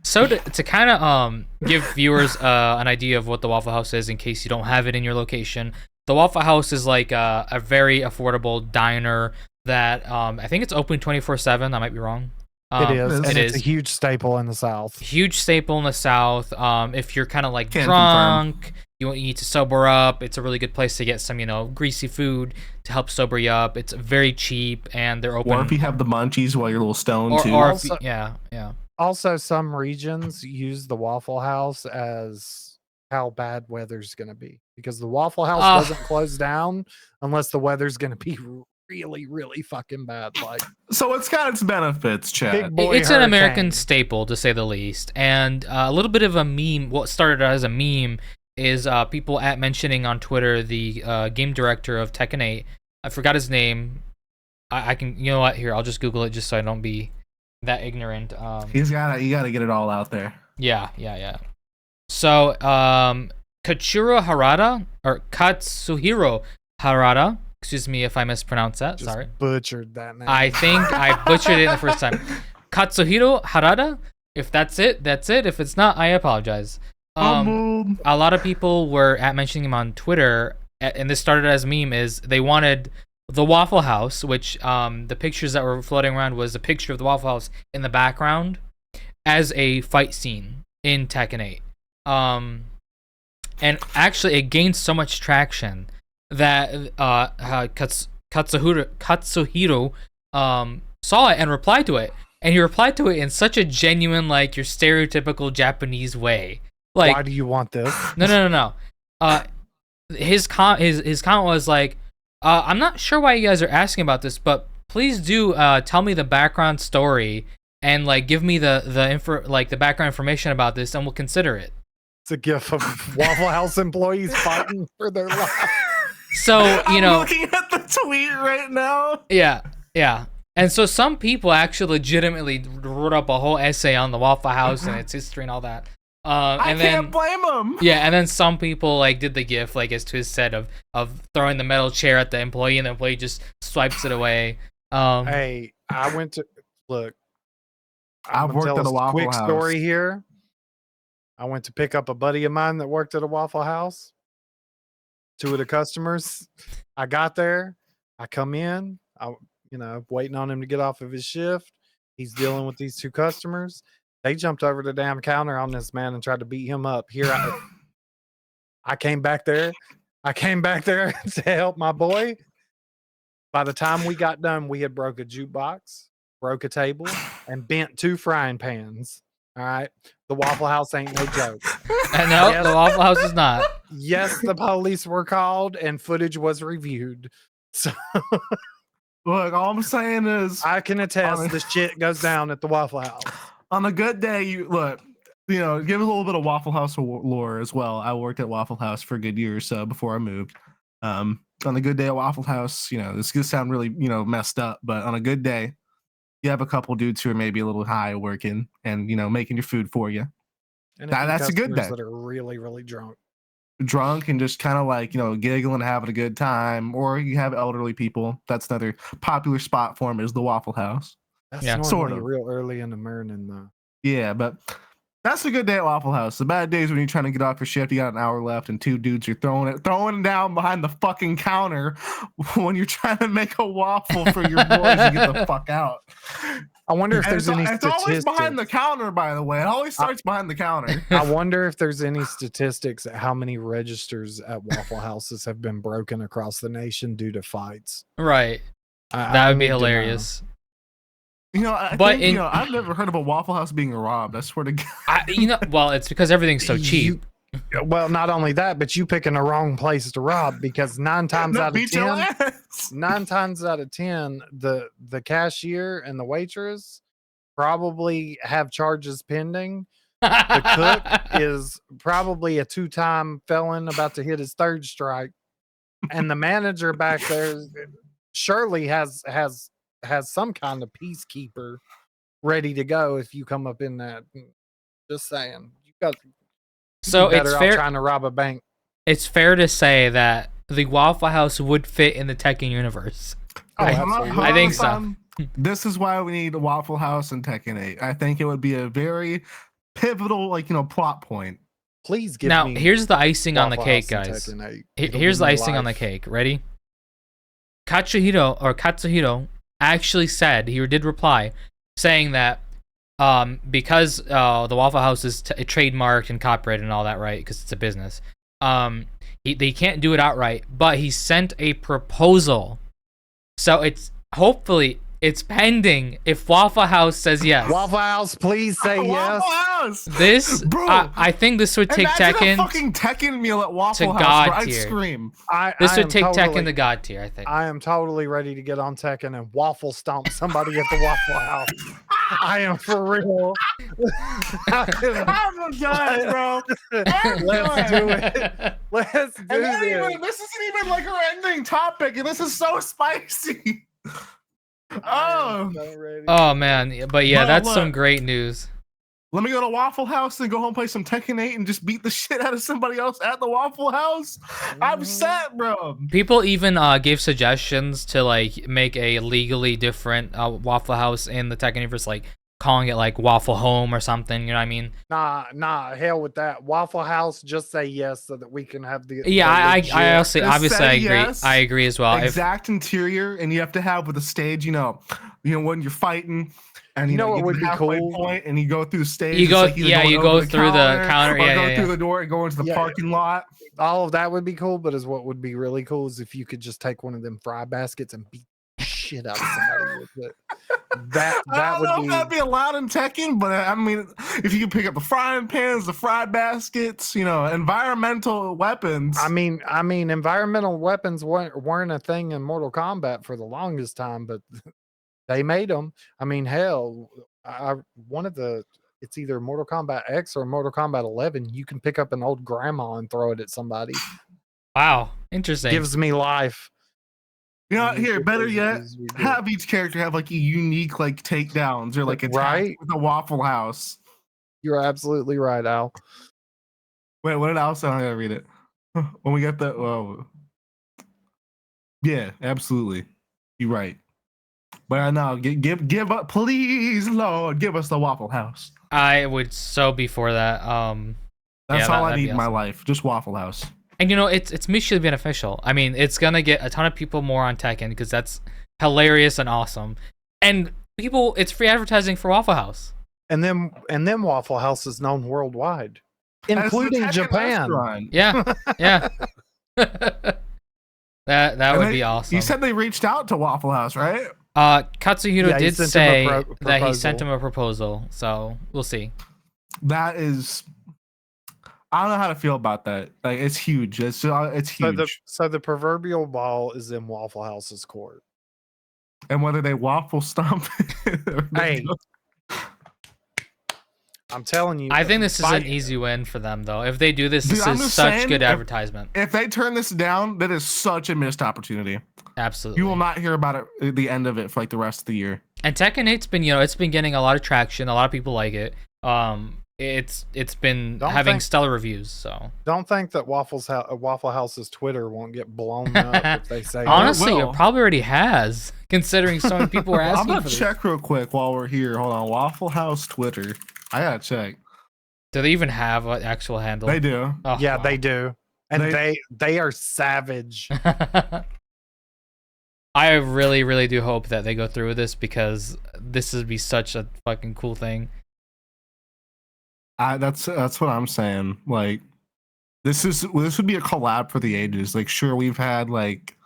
So to kind of give viewers an idea of what the Waffle House is in case you don't have it in your location, the Waffle House is like a very affordable diner that I think it's open 24/7. I might be wrong. It is. It And is. it's a huge staple in the South. Huge staple in the South. If you're kind of like Can drunk, you need to sober up, it's a really good place to get some, greasy food to help sober you up. It's very cheap, and they're open. Or if you have the munchies while you're a little stoned or, too. or if Also- you- yeah. Also, some regions use the Waffle House as how bad weather's going to be because the Waffle House doesn't close down unless the weather's going to be really, really fucking bad. Like, So it's got its benefits, Chad. Big boy It's an American hurricane. staple, to say the least. And a little bit of a meme, what started as a meme is people mentioning on Twitter the game director of Tekken 8. I forgot his name. I can, you know what? Here, I'll just Google it just so I don't be that ignorant. You gotta get it all out there. Yeah. So, Katsuhiro Harada, excuse me if I mispronounced that, just sorry. butchered that name. I think I butchered it the first time. Katsuhiro Harada. If that's it, that's it. If it's not, I apologize. A lot of people were mentioning him on Twitter, and this started as a meme. Is they wanted the Waffle House, which the pictures that were floating around was a picture of the Waffle House in the background as a fight scene in Tekken 8. And actually, it gained so much traction that Katsuhiro saw it and replied to it. And he replied to it in such a genuine, like, your stereotypical Japanese way. Like, why do you want this? no. his comment was like, I'm not sure why you guys are asking about this, but please do tell me the background story and like give me the background information about this, and we'll consider it. It's a gif of Waffle House employees fighting for their life. So I'm looking at the tweet right now. Yeah. And so some people actually legitimately wrote up a whole essay on the Waffle House and its history and all that. I can't blame them. Yeah, and then some people like did the gif like as Twiz said of throwing the metal chair at the employee, and the employee just swipes it away. Hey, I went to look. I've worked at a Waffle quick House. Story here. I went to pick up a buddy of mine that worked at a Waffle House. 2 of the customers. I got there. I come in. Waiting on him to get off of his shift. He's dealing with these 2 customers. They jumped over the damn counter on this man and tried to beat him up. Here I came back there. To help my boy. By the time we got done, we had broke a jukebox, broke a table, and bent 2 frying pans. All right. The Waffle House ain't no joke. No, yes, the Waffle House is not. Yes, the police were called and footage was reviewed. So look, all I'm saying is I can attest the shit goes down at the Waffle House. On a good day, give a little bit of Waffle House lore as well. I worked at Waffle House for a good year or so before I moved. On a good day at Waffle House, this could sound really, messed up, but on a good day, you have a couple dudes who are maybe a little high working and, making your food for you. And that's a good day. That are really, really drunk and just kind of like, giggling, having a good time. Or you have elderly people. That's another popular spot for them is the Waffle House. That's normally sort of real early in the morning, though. Yeah, but that's a good day at Waffle House. The bad days when you're trying to get off your shift, you got an hour left, and 2 dudes are throwing down behind the fucking counter when you're trying to make a waffle for your boys to get the fuck out. I wonder if there's any statistics. It's always behind the counter, by the way. It always starts behind the counter. I wonder if there's any statistics at how many registers at Waffle Houses have been broken across the nation due to fights. Right. That would be hilarious. I've never heard of a Waffle House being robbed. I swear to God. Well, it's because everything's so cheap. Well, not only that, but you picking the wrong place to rob because 9 times out of 10, 9 times out of 10, the cashier and the waitress probably have charges pending. The cook is probably a 2-time felon about to hit his 3rd strike, and the manager back there surely has some kind of peacekeeper ready to go if you come up in that. Just saying, you got. So it's fair trying to rob a bank. It's fair to say that the Waffle House would fit in the Tekken universe. I think so. This is why we need a Waffle House in Tekken 8. I think it would be a very pivotal, plot point. Please give me. Now, here's the icing on the cake, guys. Here's the icing on the cake. Ready? Katsuhiro actually said, he did reply, saying that because the Waffle House is trademarked and copyrighted and all that, right? Because it's a business. They can't do it outright, but he sent a proposal. So hopefully it's pending if Waffle House says yes. Waffle House, please say yes. House. This, bro, I think this would take Tekken. A fucking Tekken meal at Waffle House, God bro. I'd tier. scream. This would take Tekken to God tier, I think. I am totally ready to get on Tekken and waffle stomp somebody at the Waffle House. I am for real. I'm done, bro. Let's do it. Let's do it. This isn't even like our ending topic, and this is so spicy. Oh man, but yeah, that's some great news. Let me go to Waffle House and go home, play some Tekken 8, and just beat the shit out of somebody else at the Waffle House. I'm set, bro. People even gave suggestions to like make a legally different Waffle House in the Tekken universe, like calling it like Waffle Home or something. You know what I mean? Nah, hell with that. Waffle House, just say yes so that we can have the. Yeah, I obviously I agree. Yes. I agree as well. Exact interior, and you have to have with a stage. You know when you're fighting. And you know what would be cool? Point and you go through the stage. You go, you go through the counter. Or go through the door and go into the parking lot. All of that would be cool, but what would be really cool is if you could just take one of them fry baskets and beat the shit out of somebody with it. That I don't would know be. if that'd be allowed in Tekken, but I mean, if you could pick up the frying pans, the fried baskets, environmental weapons. I mean, environmental weapons weren't a thing in Mortal Kombat for the longest time, but they made them. I mean, hell, it's either Mortal Kombat X or Mortal Kombat 11. You can pick up an old grandma and throw it at somebody. Wow, interesting. Gives me life. Here, better yet, have each character have like a unique like takedowns or like attack Right. with a Waffle House. You're absolutely right, Al. Wait, what did Al say? I gotta read it. When we got that, yeah, absolutely, you're right. But I know, give up, please, Lord, give us the Waffle House. I would so be for that. That's yeah, all I that'd need be in my awesome. life, just Waffle House. And it's mutually beneficial. I mean, it's gonna get a ton of people more on Tekken because that's hilarious and awesome. And people, it's free advertising for Waffle House. And then Waffle House is known worldwide, As the including Tekken Japan. restaurant. Yeah, yeah. that And would be awesome. You said they reached out to Waffle House, right? Katsuhiro Yeah, he did sent him a say that he proposal. sent him a proposal, so we'll see. That is, I don't know how to feel about that. Like, it's huge. It's huge. So the proverbial ball is in Waffle House's court. And whether they waffle stomp, Hey, I'm telling you. I think this is fight- an easy win for them, though. If they do this, Dude, this I'm is just such saying, good advertisement. if they turn this down, that is such a missed opportunity. Absolutely. You will not hear about it at the end of it for like the rest of the year. And Tekken 8's been, it's been getting a lot of traction. A lot of people like it. It's been having stellar reviews. So Don't think that Waffle House's Twitter won't get blown up if they say. honestly, will. it probably already has, considering so many people were I'm asking gonna for this. check real quick while we're here. Hold on, Waffle House Twitter. I gotta check. Do they even have an actual handle? They do. Oh, Yeah, wow. they do, and they are savage. I really, really do hope that they go through with this because this would be such a fucking cool thing. That's what I'm saying. Like, this would be a collab for the ages. Like, sure, we've had like,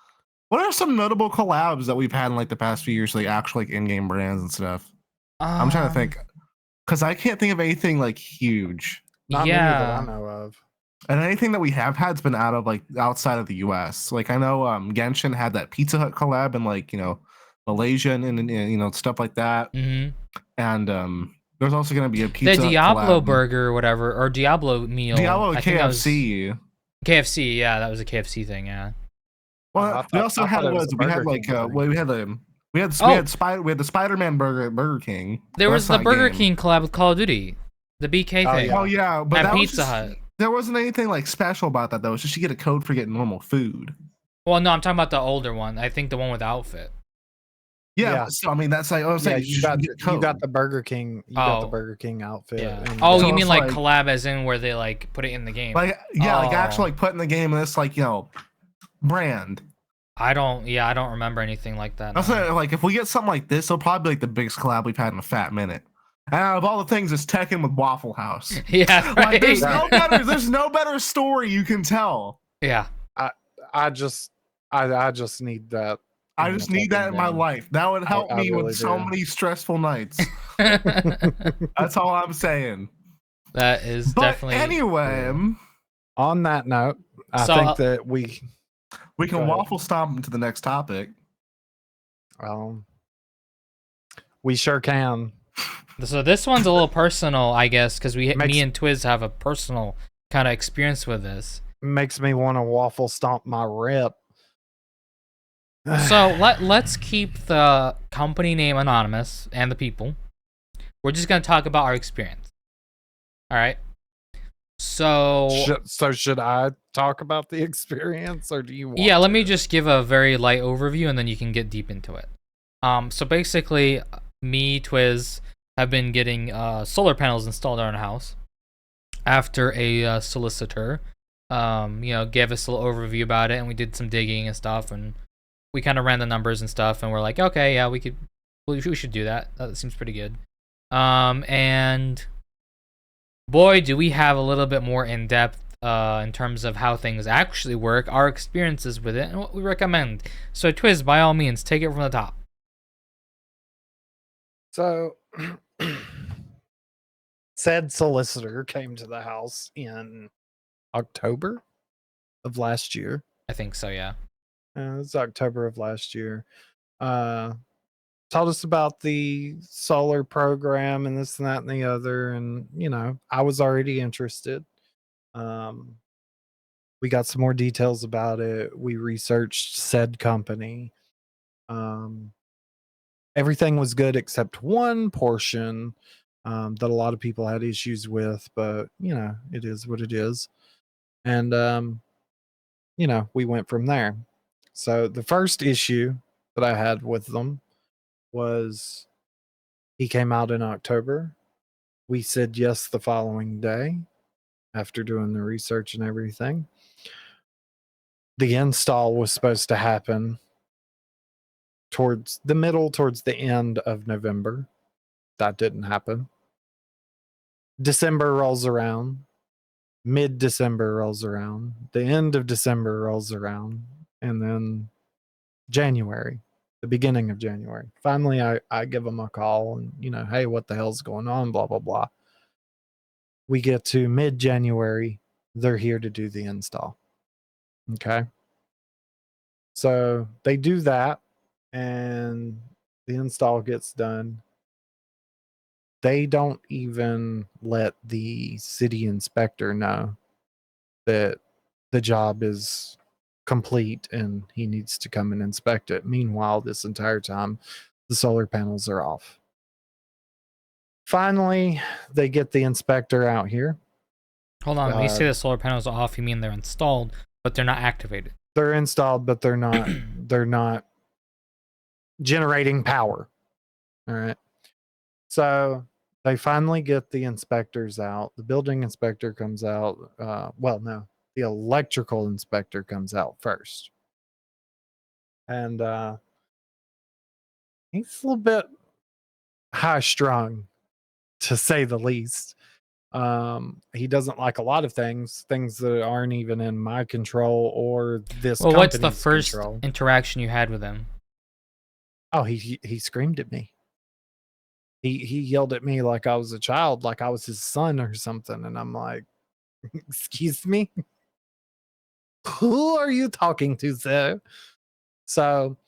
what are some notable collabs that we've had in like the past few years? Like, actual like in-game brands and stuff. I'm trying to think, because I can't think of anything like huge. Not many that I know of. And anything that we have had's been out of like outside of the US. Like I know Genshin had that Pizza Hut collab and like, Malaysia and stuff like that. Mm-hmm. And there's also going to be a Pizza The Hut Diablo collab. burger or whatever, or Diablo meal. Diablo I think that was KFC. KFC, yeah, that was a KFC thing, yeah. Well, we also had we had the Spider-Man burger at Burger King. There was the That's not Burger game. King collab with Call of Duty, the BK Oh, thing, yeah. Oh yeah, but and that was Pizza just- Hut. There wasn't anything like special about that though. It's just you get a code for getting normal food. Well, no, I'm talking about the older one. I think the one with the outfit. Yeah. So I mean, that's like I was Yeah, saying. you got the Burger King. You got the Oh. Burger King outfit. Yeah. and- Oh, So you mean it's like like- collab as in where they like put it in the game? like like Oh. actually like putting the game in this like brand. I don't remember anything like that. That's no. like if we get something like this, it'll probably be like the biggest collab we've had in a fat minute. And out of all the things, it's Tekken with Waffle House. Yeah, right. Like there's no better story you can tell. Yeah. I just need that. I just need that in my life. That would help I me really with so do. many stressful nights. That's all I'm saying. That is But definitely. anyway, On that note, I So, think that we we can Go ahead. waffle stomp into the next topic. we sure can. So this one's a little personal, I guess, because me Makes- and Twiz have a personal kind of experience with this. Makes me want to waffle stomp my rep. So let's keep the company name anonymous and the people. We're just gonna talk about our experience. All right. So Should I talk about the experience, or do you? Want yeah, let me to? just give a very light overview, and then you can get deep into it. So basically, me, Twiz, have been getting solar panels installed on our house after a solicitor, gave us a little overview about it, and we did some digging and stuff, and we kind of ran the numbers and stuff, and we're like, okay, yeah, we should do that. That seems pretty good. And boy, do we have a little bit more in depth in terms of how things actually work, our experiences with it, and what we recommend. So, Twiz, by all means, take it from the top. So, said solicitor came to the house in October of last year. I think so, yeah. It's October of last year. Told us about the solar program and this and that and the other. And, I was already interested. We got some more details about it. We researched said company. Everything was good except one portion that a lot of people had issues with, but it is what it is. And we went from there. So the first issue that I had with them was he came out in October. We said yes the following day after doing the research and everything. The install was supposed to happen towards the end of November. That didn't happen. December rolls around. Mid-December rolls around. The end of December rolls around. And then January, the beginning of January. Finally, I give them a call and, hey, what the hell's going on? Blah, blah, blah. We get to mid-January. They're here to do the install. Okay. So they do that and the install gets done. They don't even let the city inspector know that the job is complete and he needs to come and inspect it. Meanwhile, this entire time, the solar panels are off. Finally, they get the inspector out here. Hold on, when you say the solar panels are off, you mean they're installed, but they're not activated. They're installed, but they're not generating power. All right. So they finally get the inspectors out. The building inspector comes out. No, the electrical inspector comes out first. And he's a little bit high strung, to say the least. He doesn't like a lot of things that aren't even in my control or this Well, what's the company's first control. interaction you had with him? Oh, he screamed at me. He yelled at me like I was a child, like I was his son or something. And I'm like, excuse me? Who are you talking to, sir? So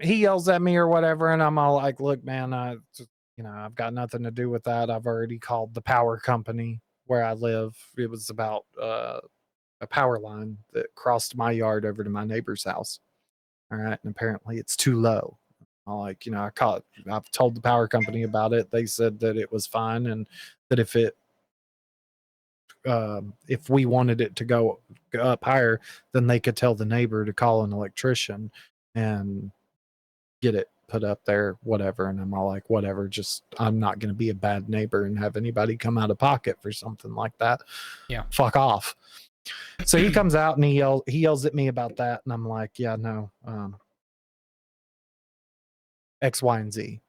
he yells at me or whatever, and I'm all like, look, man, I've got nothing to do with that. I've already called the power company where I live. It was about a power line that crossed my yard over to my neighbor's house. All right. And apparently it's too low. I've told the power company about it. They said that it was fine and that if we wanted it to go up higher, then they could tell the neighbor to call an electrician and get it put up there, whatever. And I'm all like, whatever, just I'm not going to be a bad neighbor and have anybody come out of pocket for something like that. Yeah. Fuck off. So he comes out and he yells at me about that. And I'm like, yeah, no, X, Y, and Z.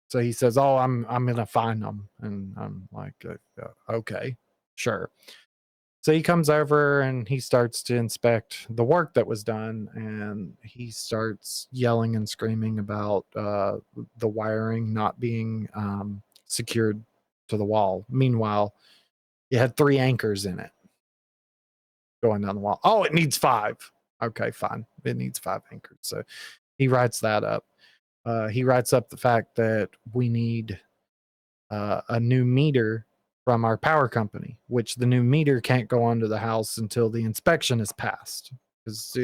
So he says, oh, I'm going to fine them. And I'm like, okay, sure. So he comes over and he starts to inspect the work that was done, and he starts yelling and screaming about the wiring not being secured to the wall. Meanwhile, it had 3 anchors in it going down the wall. Oh, it needs 5. Okay, fine. It needs 5 anchors. So he writes that up. He writes up the fact that we need a new meter from our power company, which the new meter can't go onto the house until the inspection is passed, because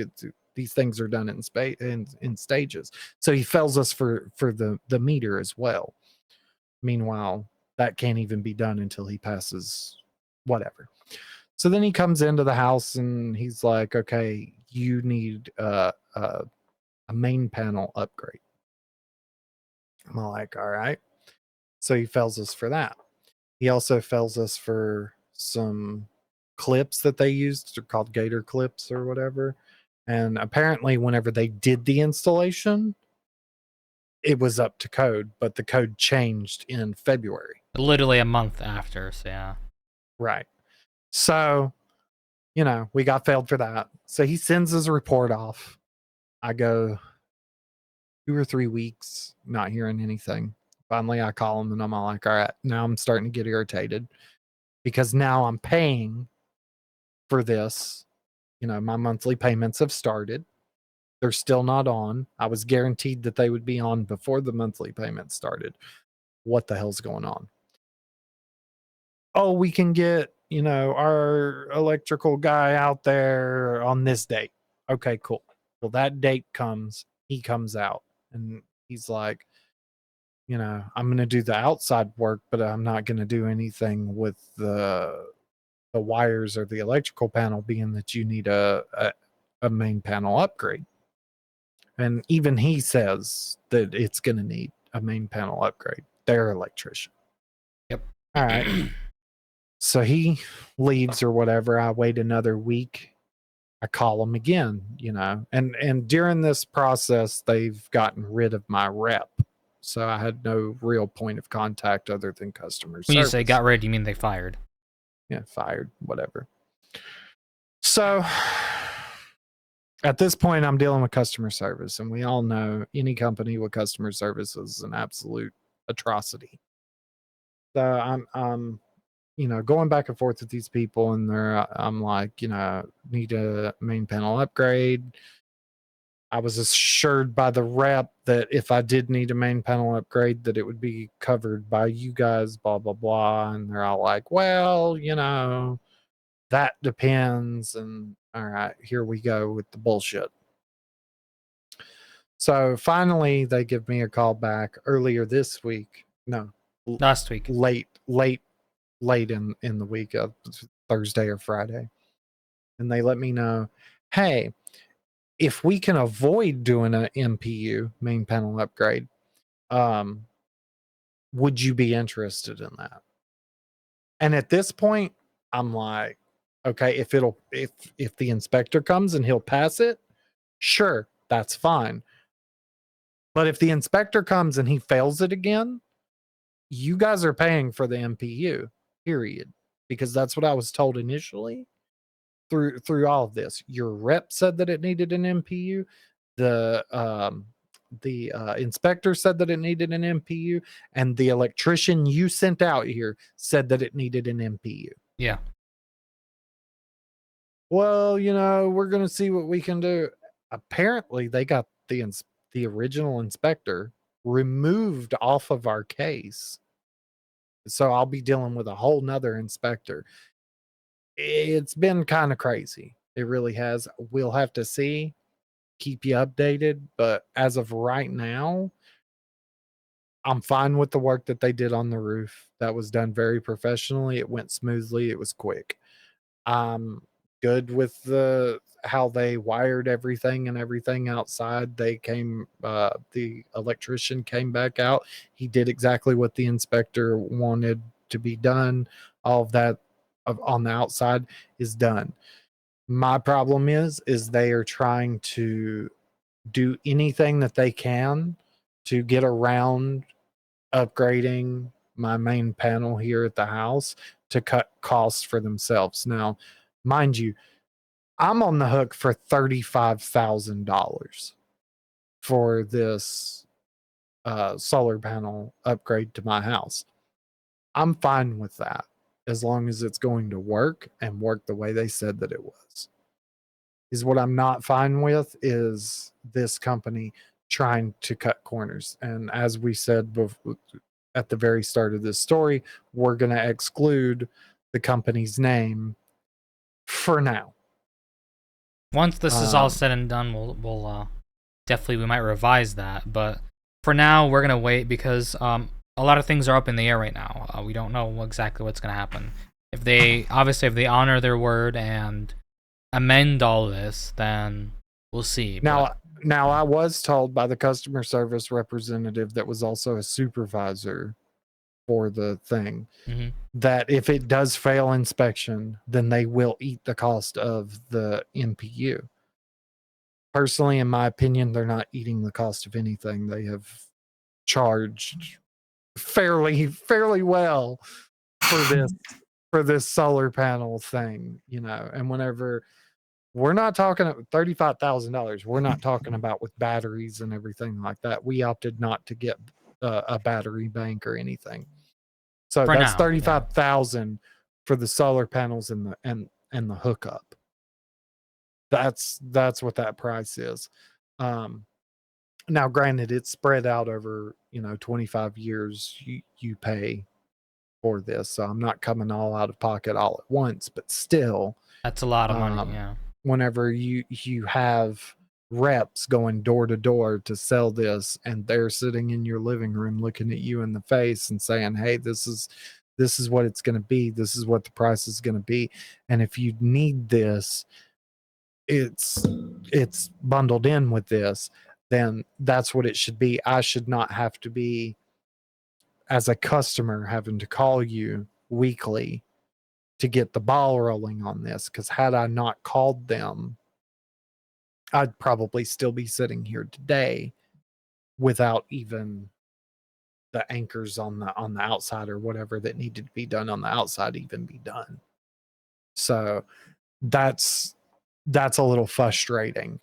these things are done in stages. So he fells us for the meter as well. Meanwhile, that can't even be done until he passes whatever. So then he comes into the house and he's like, okay, you need a main panel upgrade. I'm like, all right. So he fells us for that. He also fells us for some clips that they used. They're called gator clips or whatever. And apparently whenever they did the installation, it was up to code, but the code changed in February. Literally a month after, so yeah. Right. So, we got failed for that. So he sends his report off. I go 2 or 3 weeks not hearing anything. Finally, I call them and I'm all like, all right, now I'm starting to get irritated because now I'm paying for this. You know, my monthly payments have started. They're still not on. I was guaranteed that they would be on before the monthly payment started. What the hell's going on? Oh, we can get, you know, our electrical guy out there on this date. Okay, cool. Well, that date comes, he comes out and he's like, you know, I'm going to do the outside work, but I'm not going to do anything with the wires or the electrical panel, being that you need a main panel upgrade. And even he says that it's going to need a main panel upgrade. Their electrician. Yep. All right. So he leaves or whatever. I wait another week. I call him again, you know, and during this process, they've gotten rid of my rep. So I had no real point of contact other than customer service. When you say got rid, you mean they fired? Yeah, fired, whatever. So at this point, I'm dealing with customer service, and we all know any company with customer service is an absolute atrocity. So I'm you know, going back and forth with these people, and I'm like, you know, need a main panel upgrade. I was assured by the rep that if I did need a main panel upgrade, that it would be covered by you guys, blah, blah, blah. And they're all like, well, you know, that depends. And all right, here we go with the bullshit. So finally, they give me a call back earlier this week. No, Last week. late in the week, Thursday or Friday. And they let me know, hey, if we can avoid doing an MPU, main panel upgrade, would you be interested in that? And at this point, I'm like, okay, if the inspector comes and he'll pass it, sure, that's fine. But if the inspector comes and he fails it again, you guys are paying for the MPU, period. Because that's what I was told initially. Through all of this, your rep said that it needed an MPU. The inspector said that it needed an MPU, and the electrician you sent out here said that it needed an MPU. Yeah. Well, you know, we're gonna see what we can do. Apparently, they got the original inspector removed off of our case, so I'll be dealing with a whole nother inspector. It's been kind of crazy. It really has. We'll have to see, keep you updated. But as of right now, I'm fine with the work that they did on the roof. That was done very professionally. It went smoothly. It was quick. I'm good with how they wired everything and everything outside. They came, the electrician came back out. He did exactly what the inspector wanted to be done. All of that on the outside is done. My problem is they are trying to do anything that they can to get around upgrading my main panel here at the house to cut costs for themselves. Now, mind you, I'm on the hook for $35,000 for this solar panel upgrade to my house. I'm fine with that as long as it's going to work and work the way they said that it was. Is what I'm not fine with is this company trying to cut corners. And as we said before, at the very start of this story, we're going to exclude the company's name for now. Once this is all said and done, we'll definitely, we might revise that. But for now, we're gonna wait because a lot of things are up in the air right now. We don't know exactly what's gonna happen. If they honor their word and amend all this, then we'll see. Now I was told by the customer service representative that was also a supervisor for the thing that if it does fail inspection, then they will eat the cost of the MPU. Personally, in my opinion, they're not eating the cost of anything. They have charged fairly well for this solar panel thing, you know. And whenever we're not talking $35,000, we're not talking about with batteries and everything like that. We opted not to get a battery bank or anything. So For that's now, yeah. $35,000 for the solar panels and the hookup. That's what that price is. Now, granted, it's spread out over 25 years. You pay for this, so I'm not coming all out of pocket all at once, but still, That's a lot of money. Yeah. whenever you have reps going door to door to sell this, and they're sitting in your living room looking at you in the face and saying, hey, this is what it's going to be, this is what the price is going to be, and if you need this, it's bundled in with this, then that's what it should be. I should not have to be, as a customer, having to call you weekly to get the ball rolling on this, because had I not called them, I'd probably still be sitting here today without even the anchors on the outside or whatever that needed to be done on the outside even be done. So that's a little frustrating.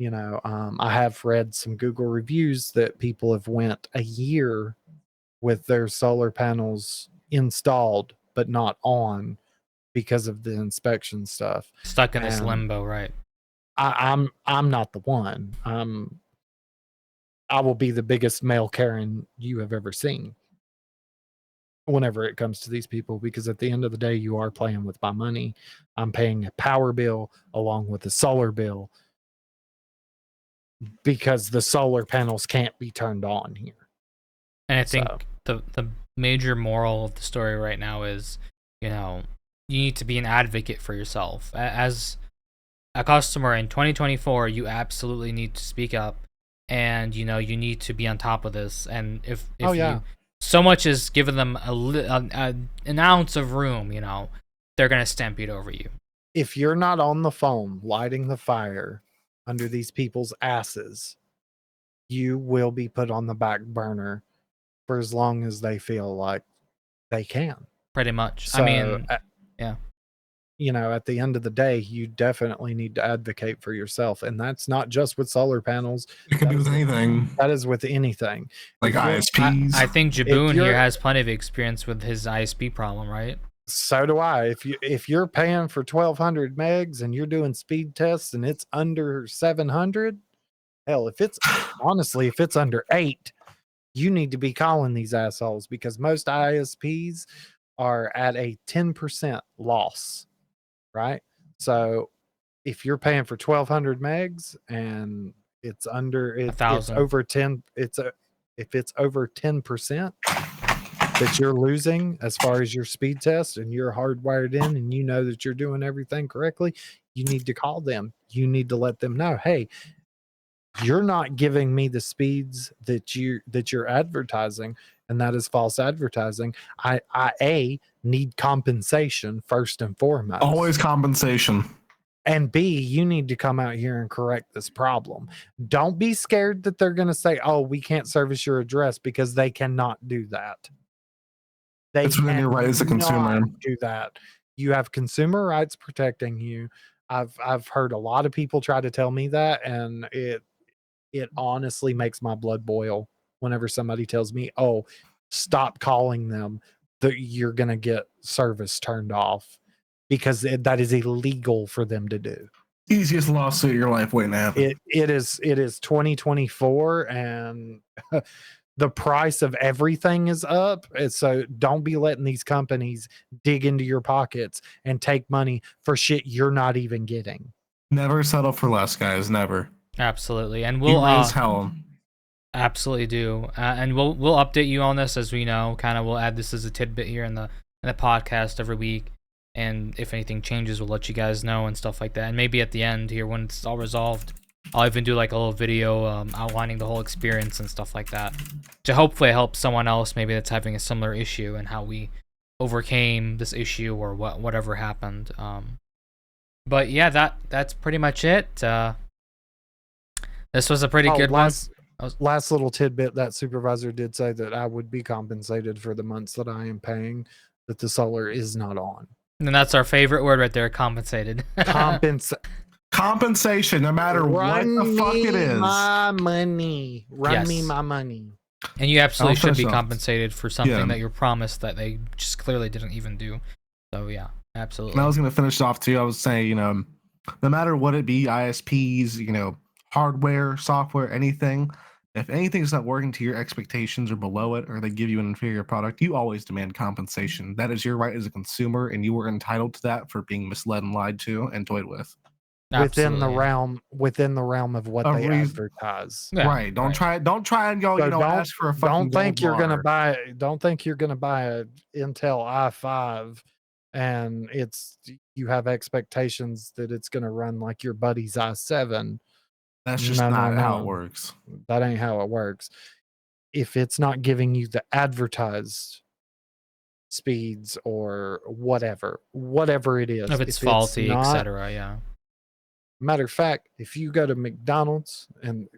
I have read some Google reviews that people have went a year with their solar panels installed but not on because of the inspection stuff. Stuck in this And limbo, right? I'm not the one. I will be the biggest male Karen you have ever seen whenever it comes to these people, because at the end of the day, you are playing with my money. I'm paying a power bill along with a solar bill because the solar panels can't be turned on here. And I think the major moral of the story right now is, you need to be an advocate for yourself. As a customer in 2024, you absolutely need to speak up, and you need to be on top of this. And if you so much as giving them an ounce of room, they're gonna stampede over you. If you're not on the phone lighting the fire under these people's asses, you will be put on the back burner for as long as they feel like they can. Pretty much. So, I mean, yeah. At the end of the day, you definitely need to advocate for yourself. And that's not just with solar panels. It could be with anything. That is with anything. Like ISPs. I think Jaboon here has plenty of experience with his ISP problem, right? So do I. If you're paying for 1,200 megs and you're doing speed tests and it's under 700, hell, if it's under 8, you need to be calling these assholes, because most ISPs are at a 10% loss. Right? So if you're paying for 1,200 megs and it's over 10, if it's over 10% that you're losing as far as your speed test, and you're hardwired in and you know that you're doing everything correctly, you need to call them. You need to let them know, hey, you're not giving me the speeds that you're advertising, and that is false advertising. I need compensation first and foremost. Always compensation. And B, you need to come out here and correct this problem. Don't be scared that they're going to say, oh, we can't service your address, because they cannot do that. It's within your right as a consumer. Do that. You have consumer rights protecting you. I've heard a lot of people try to tell me that, and it honestly makes my blood boil whenever somebody tells me, oh, stop calling them, that you're going to get service turned off, because that is illegal for them to do. Easiest lawsuit of your life waiting to happen. It is 2024, and the price of everything is up. So don't be letting these companies dig into your pockets and take money for shit you're not even getting. Never settle for less, guys. Never. Absolutely. And we'll hell. Absolutely do. And we'll update you on this as we know. Kind of we'll add this as a tidbit here in the podcast every week. And if anything changes, we'll let you guys know and stuff like that. And maybe at the end here, when it's all resolved, I'll even do like a little video outlining the whole experience and stuff like that, to hopefully help someone else maybe that's having a similar issue and how we overcame this issue or whatever happened. But yeah, that's pretty much it. This was a pretty good one. Last little tidbit, that supervisor did say that I would be compensated for the months that I am paying that the solar is not on. And that's our favorite word right there, compensated. Compensation, no matter what the fuck it is. My money. Run Yes. me my money. And you absolutely should finish be off. compensated for something Yeah. that you're promised that they just clearly didn't even do. So yeah, absolutely. And I was going to finish off too. I was saying, no matter what it be, ISPs, hardware, software, anything, if anything's not working to your expectations or below it, or they give you an inferior product, you always demand compensation. That is your right as a consumer, and you are entitled to that for being misled and lied to and toyed with. within the Absolutely. realm of what A they reason- advertise. Yeah, right. Don't try and go, So ask for a fucking don't think gold you're gonna bar. don't think you're gonna buy a Intel i5 and you have expectations that it's gonna run like your buddy's i7. That's just No, not no, how it no. works. That ain't how it works. If it's not giving you the advertised speeds or whatever it is, if it's faulty, not, etc. Yeah. matter of fact, if you go to McDonald's and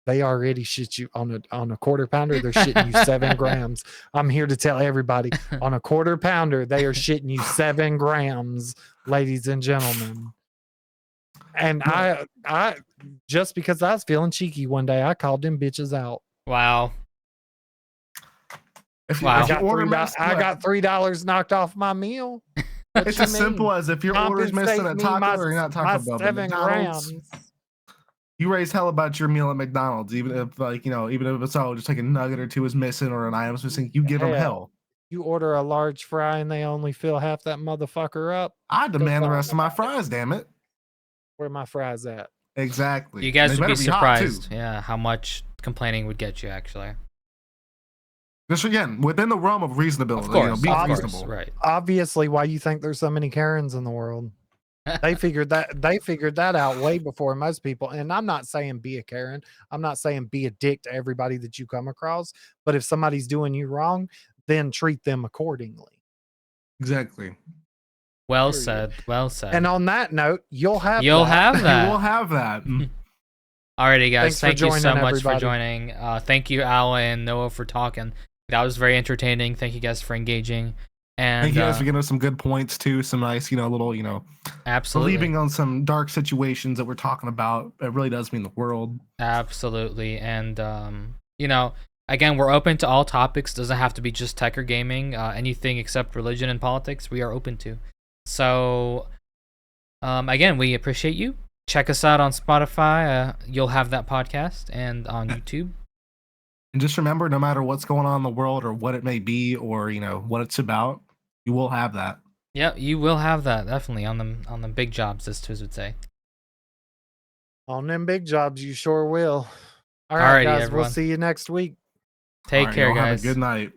they already shit you on a quarter pounder, they're shitting you 7 grams. I'm here to tell everybody, on a quarter pounder, they are shitting you 7 grams, ladies and gentlemen. And I just because I was feeling cheeky one day, I called them bitches out. Wow. I Wow. got $3 knocked off my meal. What It's you as simple mean? as if your order's missing at Compensate me Taco or you're not my Taco Bell, but 7 McDonald's, grams. you raise hell about your meal at McDonald's, even if even if it's just like a nugget or two is missing or an item's missing, you give them hell. You order a large fry and they only fill half that motherfucker up. I demand the tell rest of my fries, damn it. Where my fries at? Exactly. You guys They would be better hot, too. surprised, yeah, how much complaining would get you actually. Just again, within the realm of reasonability, Of course, be of course, reasonable. right. Obviously, why you think there's so many Karens in the world? They figured that out way before most people. And I'm not saying be a Karen. I'm not saying be a dick to everybody that you come across. But if somebody's doing you wrong, then treat them accordingly. Exactly. Well Period. said. Well said. And on that note, you'll have You'll that. have that. You will have that. Alrighty, guys. Thanks for Thank you so joining, much for everybody. joining. Thank you, Al and Noah, for talking. That was very entertaining. Thank you guys for engaging. And Thank you guys for giving us some good points too. Some nice, little, absolutely, relieving on some dark situations that we're talking about. It really does mean the world. absolutely. And again, we're open to all topics. Doesn't have to be just tech or gaming. Anything except religion and politics, we are open to. So, again, we appreciate you. Check us out on Spotify. You'll have that podcast, and on YouTube. And just remember, no matter what's going on in the world or what it may be or what it's about, you will have that. Yeah, you will have that definitely on the big jobs, as Tiz would say. On them big jobs, you sure will. All right, Alrighty, guys. everyone. We'll see you next week. Take All right, care, y'all guys. Have a good night.